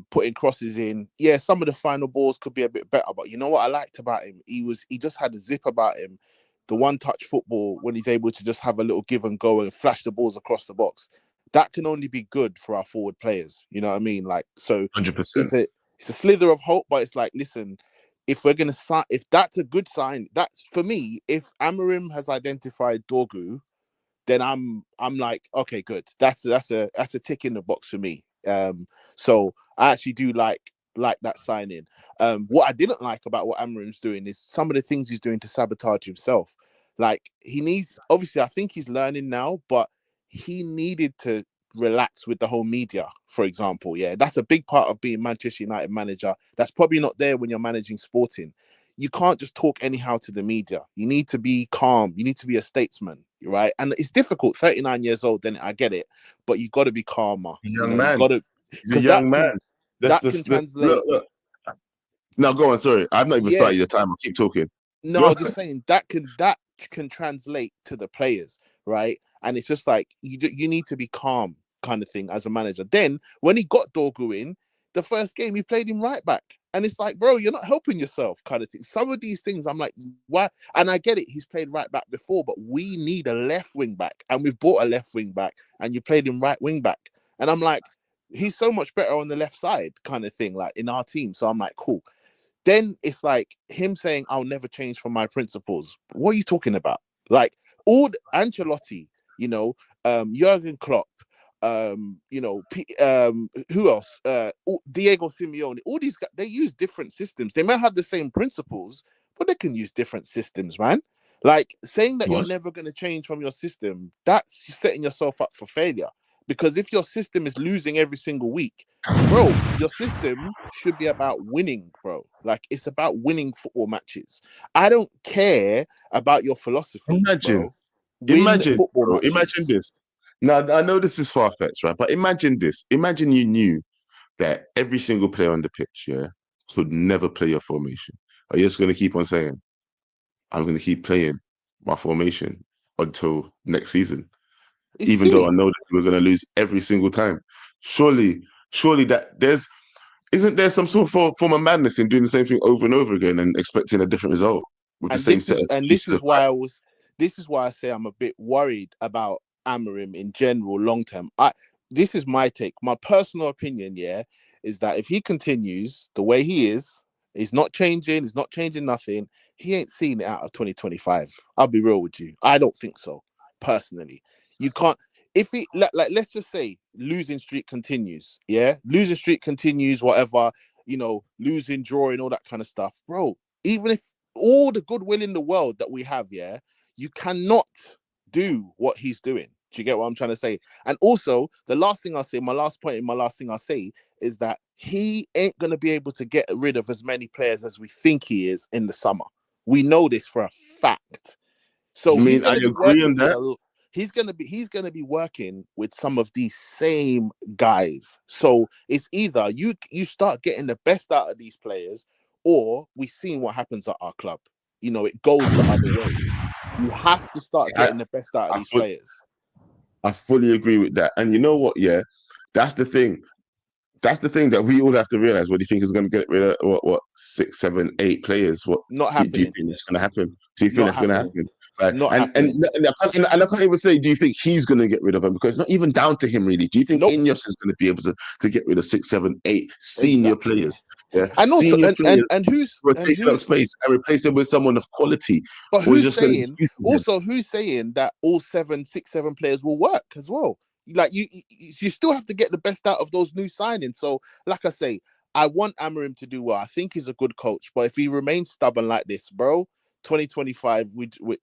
Putting crosses in. Yeah, some of the final balls could be a bit better, but you know what I liked about him? He just had a zip about him. The one-touch football, when he's able to just have a little give and go and flash the balls across the box, that can only be good for our forward players. You know what I mean? Like, so 100%. It's a slither of hope, but it's like, listen, if we're gonna sign, if that's a good sign, that's for me. If Amorim has identified Dorgu, then I'm like, okay, good. That's a tick in the box for me. So I actually do like that signing. What I didn't like about what Amorim's doing is some of the things he's doing to sabotage himself. Like, he needs, obviously, I think he's learning now, but he needed to relax with the whole media, for example. Yeah, that's a big part of being Manchester United manager. That's probably not there when you're managing Sporting. You can't just talk anyhow to the media. You need to be calm. You need to be a statesman, right? And it's difficult. 39 years old, then I get it, but you got to be calmer. Young man. He's a young man. That can translate. Look. No, go on. Sorry, I've not even started your time. I'll keep talking. No, I'm just saying that can translate to the players, right? And it's just like you need to be calm, kind of thing, as a manager. Then when he got Dorgu in the first game, he played him right back, and it's like, bro, you're not helping yourself, kind of thing. Some of these things, I'm like, why? And I get it, he's played right back before, but we need a left wing back, and we've bought a left wing back, and you played him right wing back, and I'm like, he's so much better on the left side, kind of thing, like in our team. So I'm like, cool. Then it's like him saying, I'll never change from my principles. What are you talking about? Like, all Ancelotti, Jurgen Klopp, who else? Diego Simeone. All these guys, they use different systems. They might have the same principles, but they can use different systems, man. Like, saying that you're never going to change from your system, that's setting yourself up for failure. Because if your system is losing every single week, bro, your system should be about winning, bro. Like, it's about winning football matches. I don't care about your philosophy. Imagine. Bro. win Imagine, football bro, matches. imagine this. Now, I know this is far-fetched, right? But imagine this. Imagine you knew that every single player on the pitch, yeah, could never play your formation. Are you just going to keep on saying, I'm going to keep playing my formation until next season, It's even though I silly. know that we're going to lose every single time? Surely that isn't there some sort of form of madness in doing the same thing over and over again and expecting a different result with the And same set of this pieces is of why I was this is why I say I'm a bit worried about Amorim in general long term. This is my take. My personal opinion, yeah, is that if he continues the way he is, he's not changing nothing, he ain't seen it out of 2025. I'll be real with you. I don't think so, personally. You can't if he like let's just say losing streak continues, yeah? Losing streak continues, whatever, losing, drawing, all that kind of stuff. Bro, even if all the goodwill in the world that we have, yeah, you cannot do what he's doing. Do you get what I'm trying to say? And also, the last thing I'll say, my last point and my last thing I'll say is that he ain't going to be able to get rid of as many players as we think he is in the summer. We know this for a fact. So I he's mean, going I to be agree on working with that. he's going to be working with some of these same guys. So it's either you start getting the best out of these players, or we've seen what happens at our club. It goes the other way. You have to start I, getting the best out of I, these fu- players. I fully agree with that. And you know what? Yeah, that's the thing. That's the thing that we all have to realize. What do you think is going to get rid of what 6, 7, 8 players? What Not do you happening. think that's going to happen? Do you think Not that's going to happening. happen? Like, Not and, happening. I can't even say, do you think he's going to get rid of them? Because it's not even down to him, really. Do you think Nope. Ineos is going to be able to get rid of 6, 7, 8 senior Exactly. players? Yeah, And also, senior players and who's who are taking up space and replace them with someone of quality, but or is who's just going to saying be using him? also who's saying that all 7 players will work as well? Like you still have to get the best out of those new signings. So, like I say, I want Amarim to do well. I think he's a good coach, but if he remains stubborn like this, bro, 2025,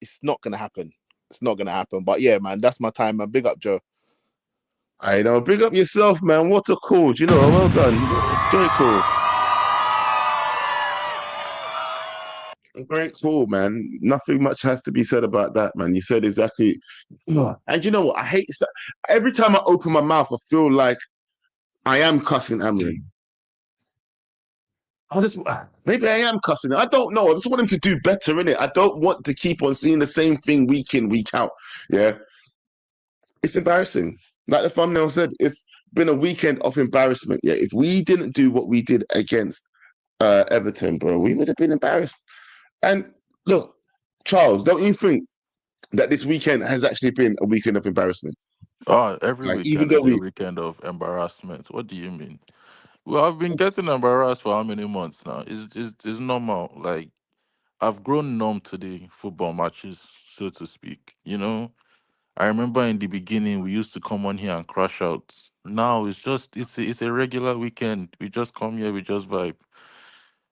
it's not gonna happen. It's not gonna happen. But yeah, man, that's my time, man. Big up, Joe. I know. Big up yourself, man. What a call. Do you know? Well done. Very cool. Great call, man. Nothing much has to be said about that, man. You said exactly. And you know what? I hate every time I open my mouth, I feel like I am cussing Amory. Maybe I am cussing him. I don't know. I just want him to do better, innit? I don't want to keep on seeing the same thing week in, week out. Yeah. It's embarrassing. Like the thumbnail said, it's been a weekend of embarrassment. Yeah. If we didn't do what we did against Everton, bro, we would have been embarrassed. And look, Charles, don't you think that this weekend has actually been a weekend of embarrassment? Oh, every Like, even weekend though is a we, weekend of embarrassment. What do you mean? Well, I've been getting embarrassed for how many months now? It's normal. Like, I've grown numb to the football matches, so to speak. I remember in the beginning we used to come on here and crash out. Now it's a regular weekend. We just come here, we just vibe.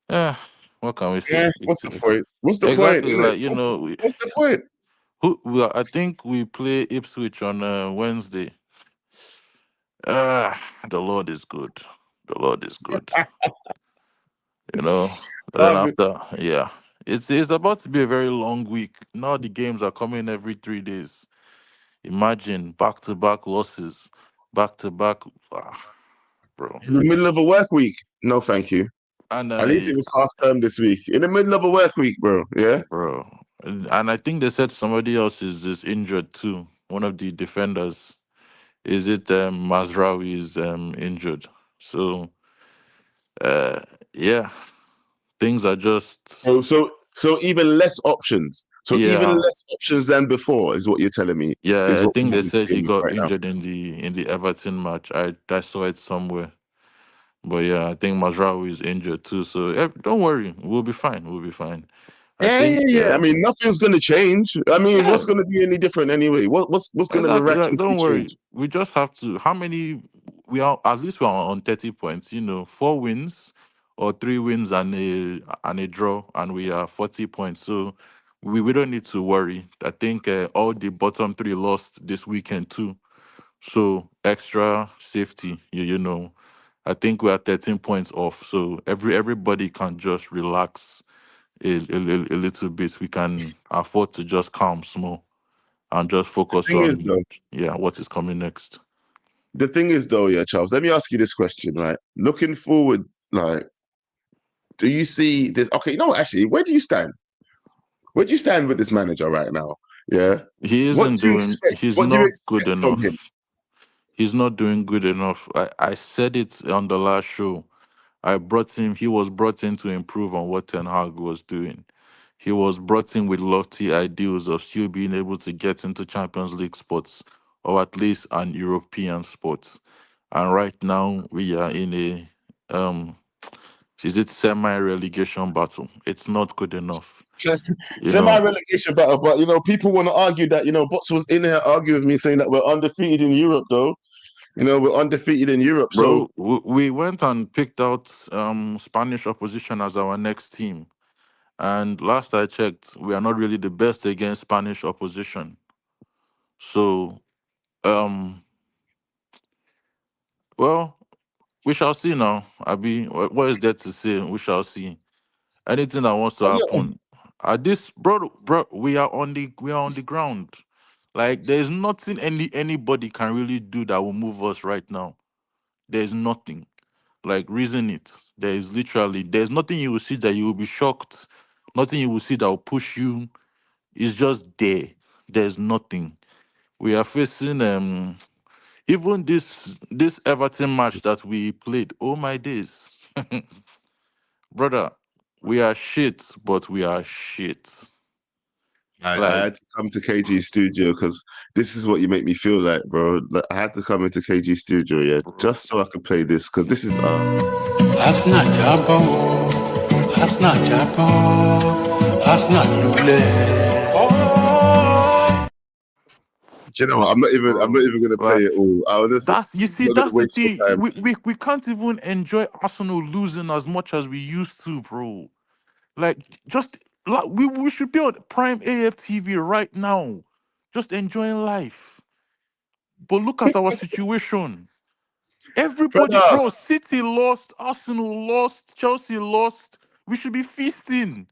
Yeah, what can we say? what's the point? What's the point? Exactly Isn't it? like What's the point? I think we play Ipswich on Wednesday. The Lord is good. The Lord is good. you know. But then Um, after, yeah, it's about to be a very long week. Now the games are coming every 3 days. Imagine back to back losses, back to back, bro. in the middle of a work week. No, thank you. And At least it was half term this week. In the middle of a work week, bro. Yeah. bro, and I think they said somebody else is injured too. One of the defenders. Is it Mazraoui is injured? So uh, yeah, things are just So even less options. So even yeah. less options than before is what you're telling me. Is Yeah, I what we think have they to said deal he with got right now. injured in the Everton match. I saw it somewhere. But yeah, I think Mazraoui is injured too. So don't worry, we'll be fine. We'll be fine. I think Yeah. I mean, nothing's going to change. I mean, what's yeah, going to be any different anyway? What's going to exactly. Like, miraculously don't worry. change? We just have to. How many? We are at least we are on 30 points. 4 wins or 3 wins and a draw, and we are 40 points. So we don't need to worry. I think all the bottom three lost this weekend too. So extra safety. I think we are 13 points off. So everybody can just relax a little bit. We can afford to just calm small and just focus Thing is, on though, what is coming next. the thing is, though, yeah, Charles. Let me ask you this question, right? Looking forward, like, do you see this? Okay, no, actually, where do you stand? Where do you stand with this manager right now? Yeah. He What isn't do you doing. expect? He's What do you not good expect from him? enough. He's not doing good enough. I said it on the last show. I brought him. He was brought in to improve on what Ten Hag was doing. He was brought in with lofty ideals of still being able to get into Champions League spots, or at least an European spots. And right now we are in a is it semi-relegation battle? It's not good enough. You Semi know, relegation battle, but people want to argue that Bots was in here arguing with me saying that we're undefeated in Europe, though. We're undefeated in Europe, so bro, we went and picked out Spanish opposition as our next team. And last I checked, we are not really the best against Spanish opposition. So, well, we shall see now. Abi, what is there to say? We shall see. Anything that wants to oh, yeah. happen. At this, bro, we are on the ground. Like there's nothing anybody can really do that will move us right now. There's nothing. Like reason it. There's nothing you will see that you will be shocked. Nothing you will see that will push you. It's just there. There's nothing. We are facing even this Everton match that we played. Oh my days. Brother, we are shit, but we are shit. I Like, had to come to KG studio because this is what you make me feel like, bro. Like, I had to come into KG studio, yeah, just so I could play this because this is That's not Jabo. That's not Jabo. That's not Yule. Oh. Do you know what? I'm not bro, even gonna play like it all. I'm not gonna that's the waste thing. your time. We can't even enjoy Arsenal losing as much as we used to, bro. Like, just like we should be on Prime AFTV right now, just enjoying life. But look at our situation. Everybody, Brother, bro, City lost, Arsenal lost, Chelsea lost. We should be feasting.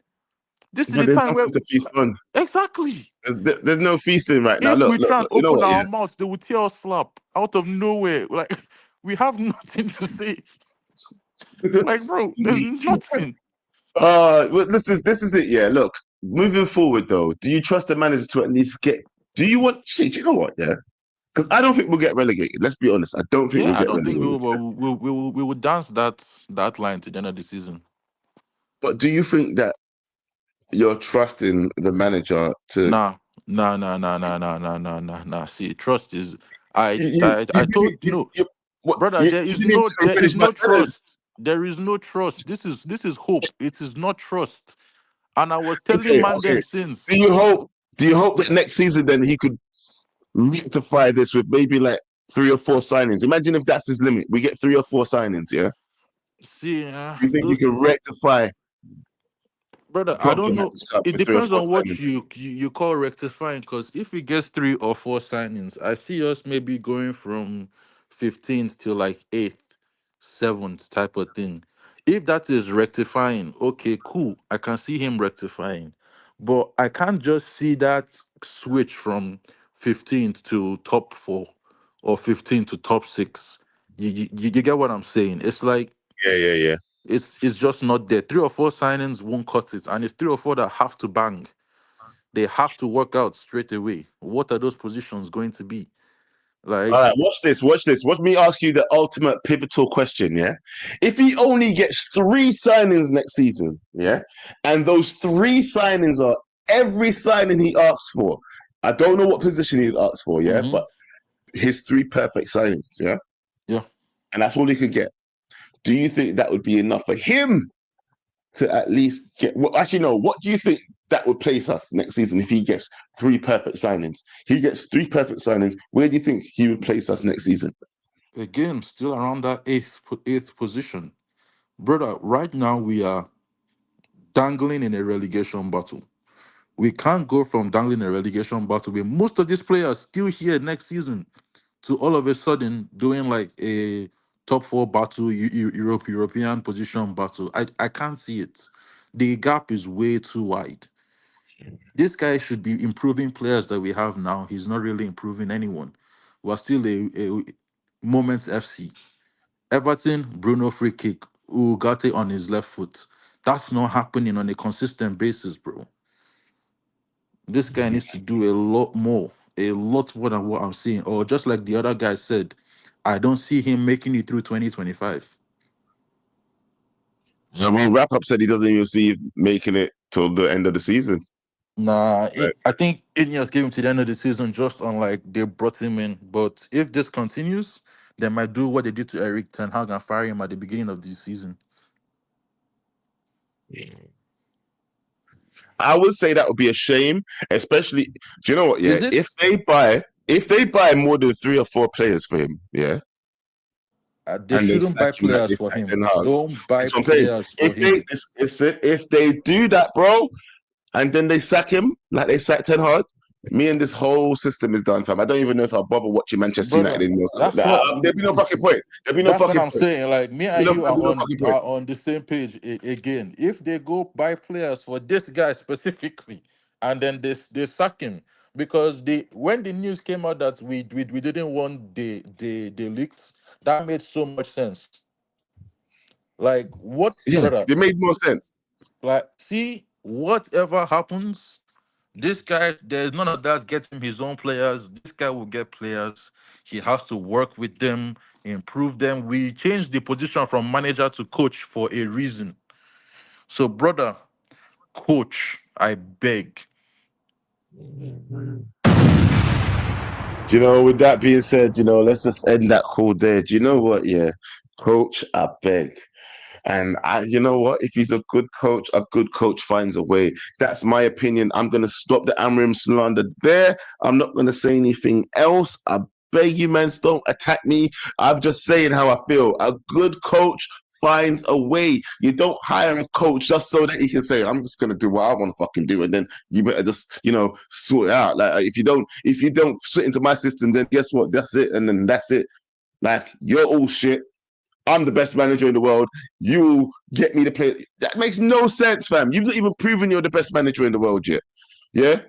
This is but the there's time where nothing to feast on. exactly. There's no feasting right now. If Look, we look, try and look. You know open what? our Yeah, mouths, they will tear us slap out of nowhere. Like we have nothing to say. Like, bro, there's nothing. well, this is it. Yeah, look. Moving forward, though, do you trust the manager to at least get? Do you want? See, do you know what? Yeah, because I don't think we'll get relegated. Let's be honest. I don't think we'll Yeah, I get don't think we will, relegated. but we will dance that line to the end of the season. But do you think that you're trusting the manager to? Nah, nah, nah, nah, nah, nah, nah, nah, nah, nah. See, trust is I You I I didn't. told no, What? brother. You There is didn't no even there is finish my no sentence. trust. There is no trust. This is hope. It is not trust. And I was telling Okay, man okay. them since. Do you hope? Do you hope that next season then he could rectify this with maybe like 3 or 4 signings? Imagine if that's his limit. We get 3 or 4 signings. Yeah. See, You think you those can rectify brother, I don't problem at know. this club It with three or depends four on what signings? you call rectifying. Because if we get 3 or 4 signings, I see us maybe going from 15th to like 8th, 7th type of thing. If that is rectifying, okay, cool. I can see him rectifying, but I can't just see that switch from 15th to top 4 or 15th to top 6. You get what I'm saying? It's like Yeah, yeah, yeah. it's just not there. 3 or 4 signings won't cut it, and it's 3 or 4 that have to bang. They have to work out straight away. What are those positions going to be? All Like, right, watch this, watch this. Let me ask you the ultimate pivotal question, yeah? If he only gets 3 signings next season, yeah, and those 3 signings are every signing he asks for, I don't know what position he asks for, yeah, mhm, but his 3 perfect signings, yeah, yeah. and that's all he could get. Do you think that would be enough for him to at least get? Well, actually, no. What do you think that would place us next season if he gets 3 perfect signings? He gets 3 perfect signings. Where do you think he would place us next season? Again, still around that eighth position, brother. Right now, we are dangling in a relegation battle. We can't go from dangling in a relegation battle with most of these players still here next season to all of a sudden doing like a top 4 battle, European position battle. I can't see it. The gap is way too wide. This guy should be improving players that we have now. He's not really improving anyone. We're still a Moments FC. Everton, Bruno free kick, Ugarte on his left foot. That's not happening on a consistent basis, bro. This guy needs to do a lot more than what I'm seeing. Or just like the other guy said, I don't see him making it through 2025. Yeah, well, Wrap Up said he doesn't even see him making it till the end of the season. Nah, Right. I think Ineos gave him to the end of the season just on like they brought him in. But if this continues, they might do what they did to Eric Ten Hag and fire him at the beginning of the season. I would say that would be a shame, especially. Do you know what? Yeah, Is it? if they buy more than 3 or 4 players for him, yeah, They and they shouldn't sack buy him like players this, for like him. Ten Hag. Don't buy That's what I'm saying. players for him. If they do that, bro, and then they sack him like they sacked Ten Hag, me and this whole system is done, fam. I don't even know if I'll bother watching Manchester United Brother, anymore. that's what There'd be no fucking point. There'd be no that's what fucking I'm point. saying. Like me and There'd you be no fucking point. are on the same page again. If they go buy players for this guy specifically, and then they sack him because when the news came out that we didn't want the leaks, that made so much sense. Like what, Yeah, brother? it made more sense. Like see, whatever happens, this guy, there's none of that gets him his own players. This guy will get players. He has to work with them, improve them. We changed the position from manager to coach for a reason. So, brother, coach, I beg. Do you know, with that being said, let's just end that call there. Do you know what? Yeah, coach, I beg. And you know what? If he's a good coach finds a way. That's my opinion. I'm gonna stop the Amrim slander there. I'm not gonna say anything else. I beg you, man, don't attack me. I'm just saying how I feel. A good coach finds a way. You don't hire a coach just so that he can say, "I'm just gonna do what I want to fucking do," and then you better just, sort it out. Like if you don't fit into my system, then guess what? That's it, and then that's it. Like you're all shit. I'm the best manager in the world. You get me to play. That makes no sense, fam. You've not even proven you're the best manager in the world yet. Yeah?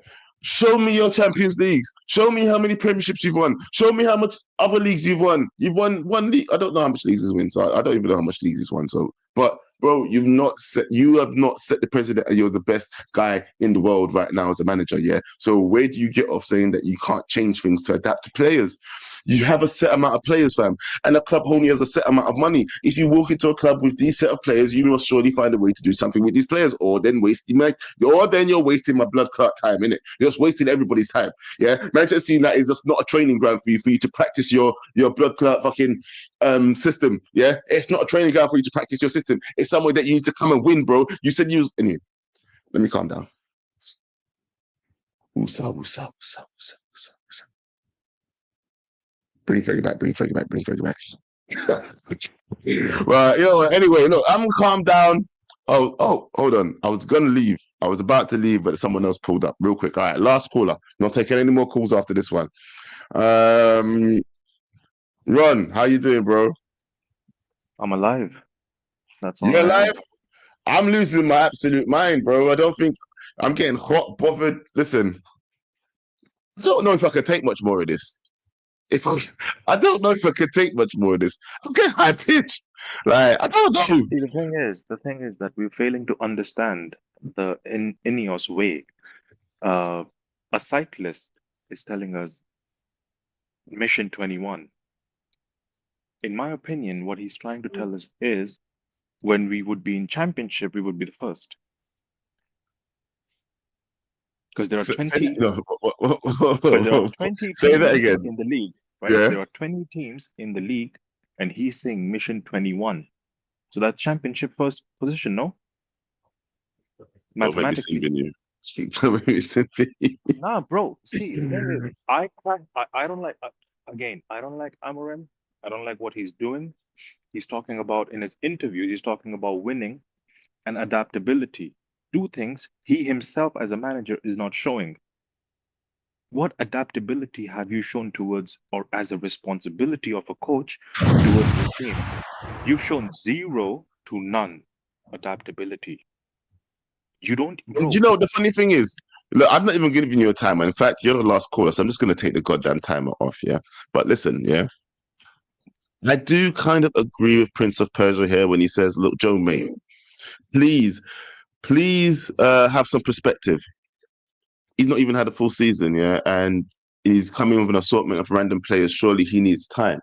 Show me your Champions Leagues. Show me how many premierships you've won. Show me how much other leagues you've won. You've won one league. I don't know how much leagues he's won, so I don't even know how much leagues he's won. So, but bro, you have not set the president and you're the best guy in the world right now as a manager, yeah? So where do you get off saying that you can't change things to adapt to players? You have a set amount of players, fam, and a club only has a set amount of money. If you walk into a club with these set of players, you must surely find a way to do something with these players, or then you're wasting my blood clot time, innit? You're just wasting everybody's time. Yeah, Manchester United is just not a training ground for you to practice your blood clot fucking system. Yeah, it's not a training ground for you to practice your system. It's somewhere that you need to come and win, bro. You said anyway. Let me calm down. Woosah, woosah, woosah, woosah, woosah, woosah. Bring Fergie back. Well, anyway, look, I'm calm down. Oh, hold on. I was gonna leave. I was about to leave, but someone else pulled up real quick. All right, last caller. Not taking any more calls after this one. Ron, how you doing, bro? I'm alive. That's all. You're I am. alive? I'm losing my absolute mind, bro. I don't think I'm getting hot, bothered. Listen, I don't know if I can take much more of this. I don't know if I can take much more of this. I'm getting high pitched. Like, I don't know. See, the thing is that we're failing to understand the Ineos way. A cyclist is telling us Mission 21. In my opinion, what he's trying to tell us is when we would be in championship, we would be the first. Because there are 20 because there are 20 Say that teams again. in the league, right? Yeah. There are 20 teams in the league, and he's saying Mission 21. So that's championship first position, no? Don't make me Mathematically. sing you. Don't make me sing you. Nah, bro. See, the thing is, I don't like, again, I don't like Amorim. I don't like what he's doing. He's talking about, in his interviews, he's talking about winning and adaptability. Two things he himself as a manager is not showing. What adaptability have you shown towards, or as a responsibility of a coach towards your team? You've shown 0 to none adaptability. You don't, bro. You know, the funny thing is, Look, I'm not even giving you a timer. In fact, you're the last caller, so I'm just going to take the goddamn timer off. Yeah, but listen, yeah, I do kind of agree with Prince of Persia here when he says, "Look, Joe, mate, please, please, have some perspective. He's not even had a full season, yeah, and he's coming with an assortment of random players. Surely he needs time.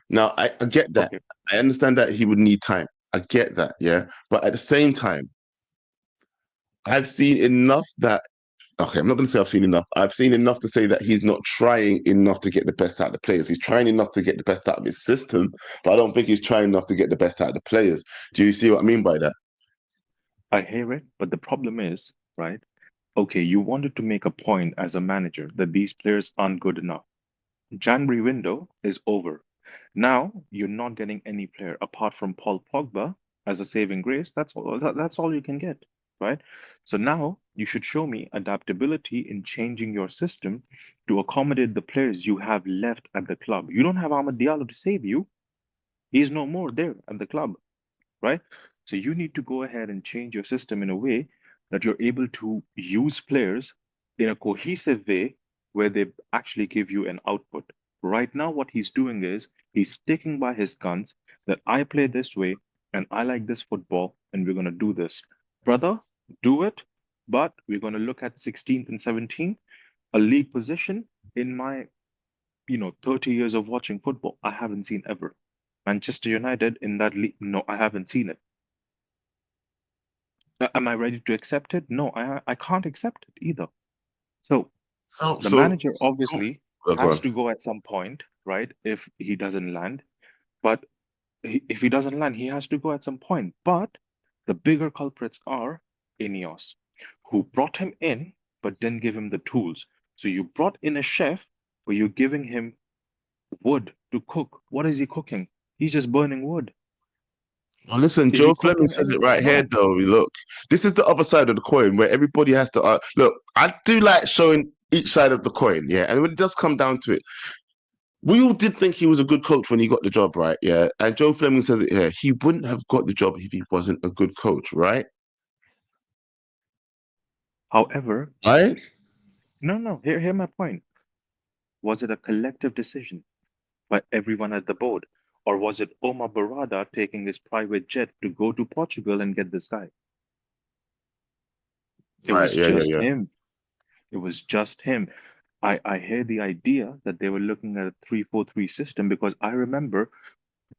Now, I get that. Okay. I understand that he would need time. I get that, yeah. But at the same time, I've seen enough that okay, I'm not going to say I've seen enough. I've seen enough to say that he's not trying enough to get the best out of the players. He's trying enough to get the best out of his system, but I don't think he's trying enough to get the best out of the players. Do you see what I mean by that? I hear it, but the problem is, right? Okay, you wanted to make a point as a manager that these players aren't good enough. January window is over. Now you're not getting any player apart from Paul Pogba as a saving grace. That's all you can get, right? So now you should show me adaptability in changing your system to accommodate the players you have left at the club. You don't have Ahmad Diallo to save you. He's no more there at the club, right? So you need to go ahead and change your system in a way that you're able to use players in a cohesive way where they actually give you an output. Right now, what he's doing is he's sticking by his guns that I play this way and I like this football and we're going to do this. Brother, do it, but we're going to look at 16th and 17th, a league position in my 30 years of watching football, I haven't seen ever. Manchester United in that league, no, I haven't seen it. Am I ready to accept it? No, I can't accept it either. So the manager obviously has to go at some point, right? If he doesn't land, but if he doesn't land, he has to go at some point. But the bigger culprits are Ineos, who brought him in but didn't give him the tools. So you brought in a chef, but you're giving him wood to cook. What is he cooking? He's just burning wood. Well, listen, Is he Joe Fleming cooking says it anything? right here, No. though. Look, this is the other side of the coin where everybody has to look. I do like showing each side of the coin, yeah. And when it does come down to it, we all did think he was a good coach when he got the job, right? Yeah. And Joe Fleming says it here. He wouldn't have got the job if he wasn't a good coach, right? However, Right? no. Hear my point. Was it a collective decision by everyone at the board? Or was it Omar Barada taking his private jet to go to Portugal and get this guy? It Right. was Yeah. just him. It was just him. I hear the idea that they were looking at a 3-4-3 system because I remember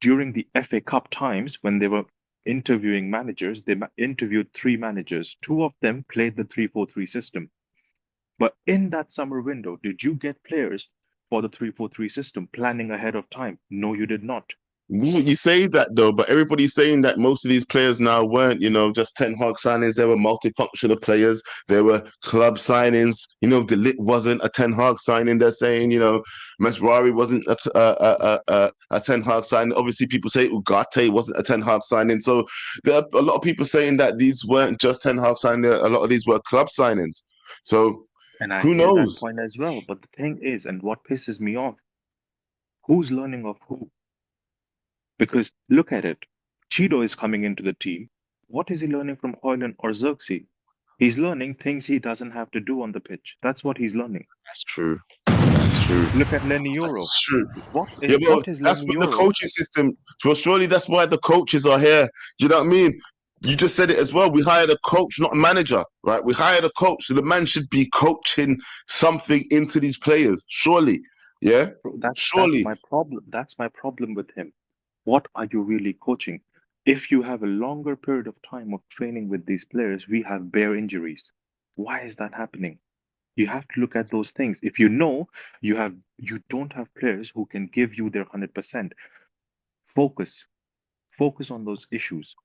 during the FA Cup times when they were interviewing managers, they interviewed 3 managers. 2 of them played the 3-4-3 system. But in that summer window, did you get players for the 3-4-3 system planning ahead of time? No, you did not. You say that though, but everybody's saying that most of these players now weren't, just Ten Hag signings. They were multifunctional players. There were club signings. De Ligt wasn't a Ten Hag signing. They're saying, Mesrari wasn't a Ten Hag signing. Obviously, people say Ugarte wasn't a Ten Hag signing. So there are a lot of people saying that these weren't just Ten Hag signings. A lot of these were club signings. So And I who hear that knows? point as well. But the thing is, and what pisses me off, who's learning of who? Because look at it. Cheeto is coming into the team. What is he learning from Hoyland or Xerxes? He's learning things he doesn't have to do on the pitch. That's what he's learning. That's true. That's true. Look at Lenny Euro. That's true. What Yeah, but is that's Lenny what the Euro? coaching system. Well, surely that's why the coaches are here. Do you know what I mean? You just said it as well. We hired a coach, not a manager, right? We hired a coach, so the man should be coaching something into these players. Surely, yeah. Bro, that's Surely. my problem. That's my problem with him. What are you really coaching? If you have a longer period of time of training with these players, we have bare injuries. Why is that happening? You have to look at those things. If you know you don't have players who can give you their 100%, focus on those issues.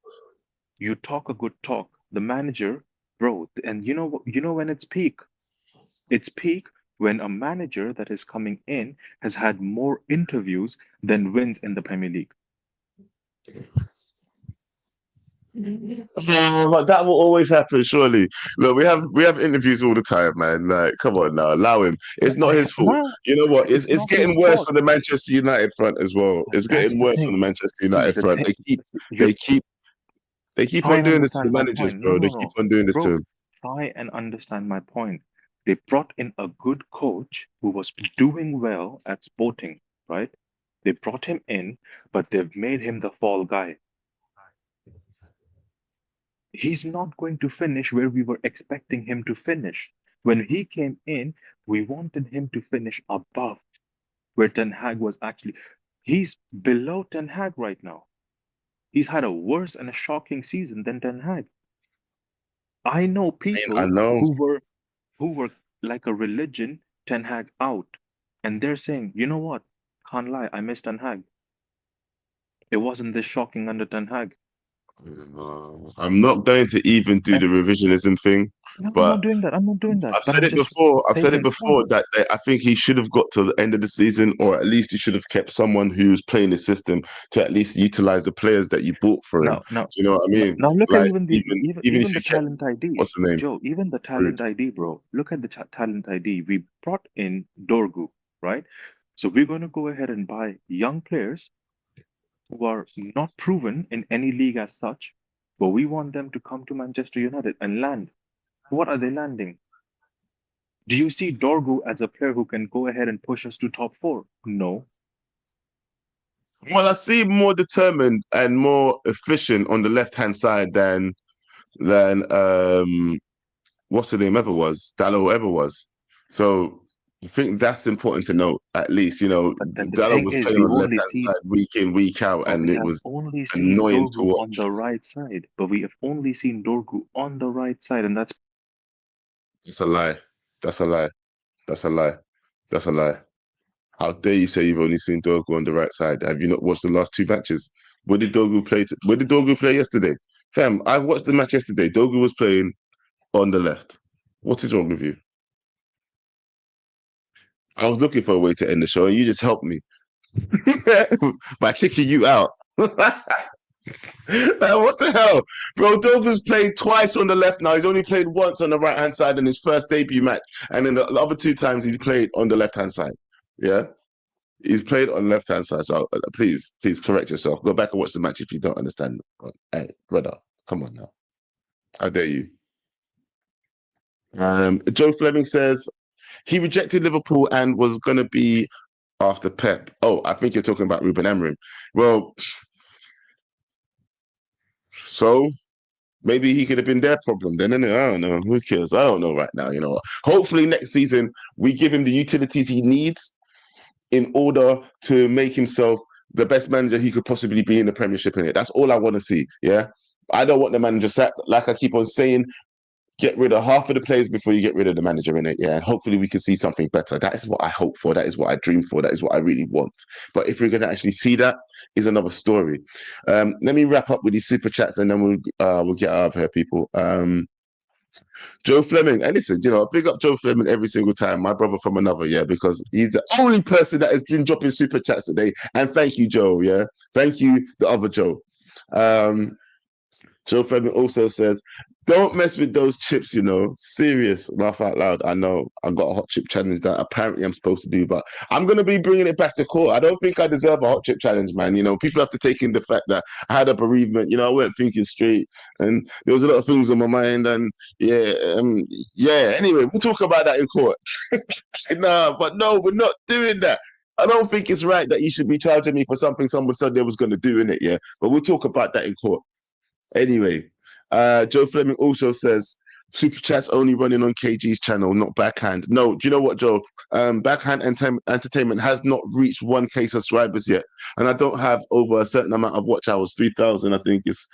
You talk a good talk. The manager, bro, and you know when it's peak. It's peak when a manager that is coming in has had more interviews than wins in the Premier League. But that will always happen, surely. Look, we have interviews all the time, man. Like, come on now, allow him. It's not his fault. No, You know what? It's not his getting worse fault. on the Manchester United front as well. It's That's getting the worse on the thing. Manchester United The front. thing, They keep try on and doing this to understand the my managers, point. bro. They keep on doing this to Bro, him. try and understand my point. They brought in a good coach who was doing well at Sporting, right? They brought him in, but they've made him the fall guy. He's not going to finish where we were expecting him to finish. When he came in, we wanted him to finish above where Ten Hag was actually. He's below Ten Hag right now. He's had a worse and a shocking season than Ten Hag. I know I people know. who were like a religion, Ten Hag out. And they're saying, you know what? Can't lie, I miss Ten Hag. It wasn't this shocking under Ten Hag. I'm not going to even do the And revisionism thing, no, I'm but not doing that. I'm not doing that. I've But said I'm it just before. I've said it stating before facts. that I think he should have got to the end of the season, or at least you should have kept someone who's playing the system to at least utilize the players that you bought for him. Now, now, Do you know what I mean? now look at Like even the even even if the you kept talent ID, what's the name? Joe. Even the Rude. talent ID, bro. Look at the talent ID. We brought in Dorgu, right? So we're going to go ahead and buy young players who are not proven in any league as such, but we want them to come to Manchester United and land. What are they landing? Do you see Dorgu as a player who can go ahead and push us to top four? No. Well, I see him more determined and more efficient on the left hand side than what's the name ever was, Dallo ever was. So I think that's important to note, at least. You know, But then the Dallo thing was is, playing we've on the left only hand seen, side week in, week out, but and we it have was only seen annoying to Dorgu on watch. the right side. But we have only seen Dorgu on the right side, and that's It's a lie. That's a lie. That's a lie. That's a lie. How dare you say you've only seen Dogu on the right side? Have you not watched the last two matches? Where did Dogu play? Where did Dogu play yesterday? Fam, I watched the match yesterday. Dogu was playing on the left. What is wrong with you? I was looking for a way to end the show, and you just helped me by kicking you out. What the hell? Bro, Dogu's played twice on the left now. He's only played once on the right-hand side in his first debut match. And then the other two times he's played on the left-hand side. Yeah? He's played on the left-hand side. So please correct yourself. Go back and watch the match if you don't understand. Hey, brother, come on now. How dare you? Joe Fleming says he rejected Liverpool and was going to be after Pep. Oh, I think you're talking about Ruben Amorim. Well, so maybe he could have been their problem then, innit? I don't know. Who cares? I don't know right now, you know. Hopefully next season we give him the utilities he needs in order to make himself the best manager he could possibly be in the Premiership, innit? That's all I want to see, yeah? I don't want the manager sacked. Like I keep on saying, get rid of half of the players before you get rid of the manager, in it. Yeah, and hopefully we can see something better. That is what I hope for. That is what I dream for. That is what I really want. But if we're going to actually see that, is another story. Let me wrap up with these super chats, and then we'll get out of here, people. Joe Fleming, and listen, you know, I big up Joe Fleming every single time, my brother from another, yeah, because he's the only person that has been dropping super chats today. And thank you, Joe. Yeah, thank you, the other Joe. Joe Fleming also says, don't mess with those chips, you know. Serious. Laugh out loud. I know I've got a hot chip challenge that apparently I'm supposed to do, but I'm going to be bringing it back to court. I don't think I deserve a hot chip challenge, man. You know, people have to take in the fact that I had a bereavement. You know, I weren't thinking straight, and there was a lot of things on my mind. And yeah. Anyway, we'll talk about that in court. But no, we're not doing that. I don't think it's right that you should be charging me for something someone said they was going to do in it, yeah. But we'll talk about that in court. Anyway, Joe Fleming also says super chats only running on KG's channel, not Backhand. No, do you know what, Joe? Backhand Entertainment has not reached 1K subscribers yet, and I don't have over a certain amount of watch hours. 3,000, I think, is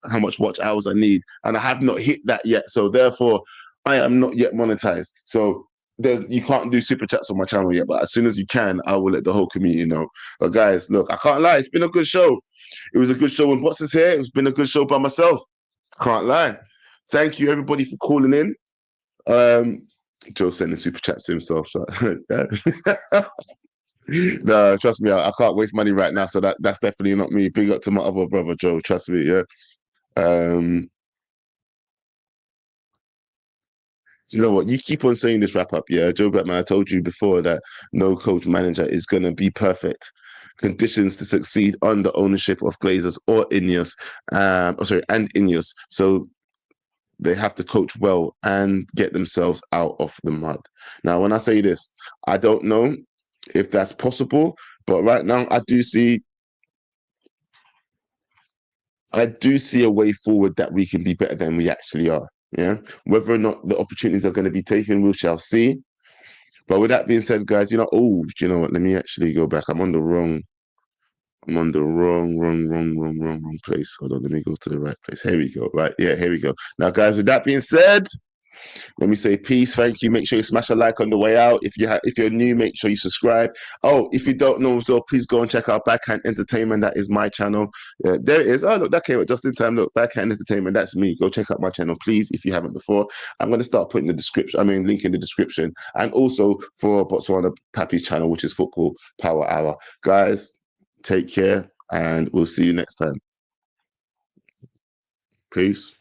how much watch hours I need, and I have not hit that yet. So therefore, I am not yet monetized. So you can't do super chats on my channel yet, but as soon as you can, I will let the whole community know. But guys, look, I can't lie, it's been a good show. It was a good show when Bots is here. It's been a good show by myself. Can't lie. Thank you everybody for calling in. Joe sending super chats to himself. So no, trust me, I can't waste money right now. So that's definitely not me. Big up to my other brother Joe. Trust me, yeah. You know what? You keep on saying this wrap up, yeah. Joe Batman, I told you before that no coach manager is gonna be perfect. Conditions to succeed under ownership of Glazers or Ineos, and Ineos. So they have to coach well and get themselves out of the mud. Now, when I say this, I don't know if that's possible, but right now I do see a way forward that we can be better than we actually are. Yeah. Whether or not the opportunities are going to be taken, we shall see. But with that being said, guys, do you know what? Let me actually go back. I'm on the wrong place. Hold on, let me go to the right place. Here we go. Right, yeah, here we go. Now, guys, with that being said, let me say peace. Thank you. Make sure you smash a like on the way out. If you're new, make sure you subscribe. Oh, if you don't know, so please go and check out Backhand Entertainment. That is my channel. There it is. Oh, look, that came up just in time. Look, Backhand Entertainment. That's me. Go check out my channel, please, if you haven't before. I'm going to start putting link in the description, and also for Botswana Pappy's channel, which is Football Power Hour. Guys, take care, and we'll see you next time. Peace.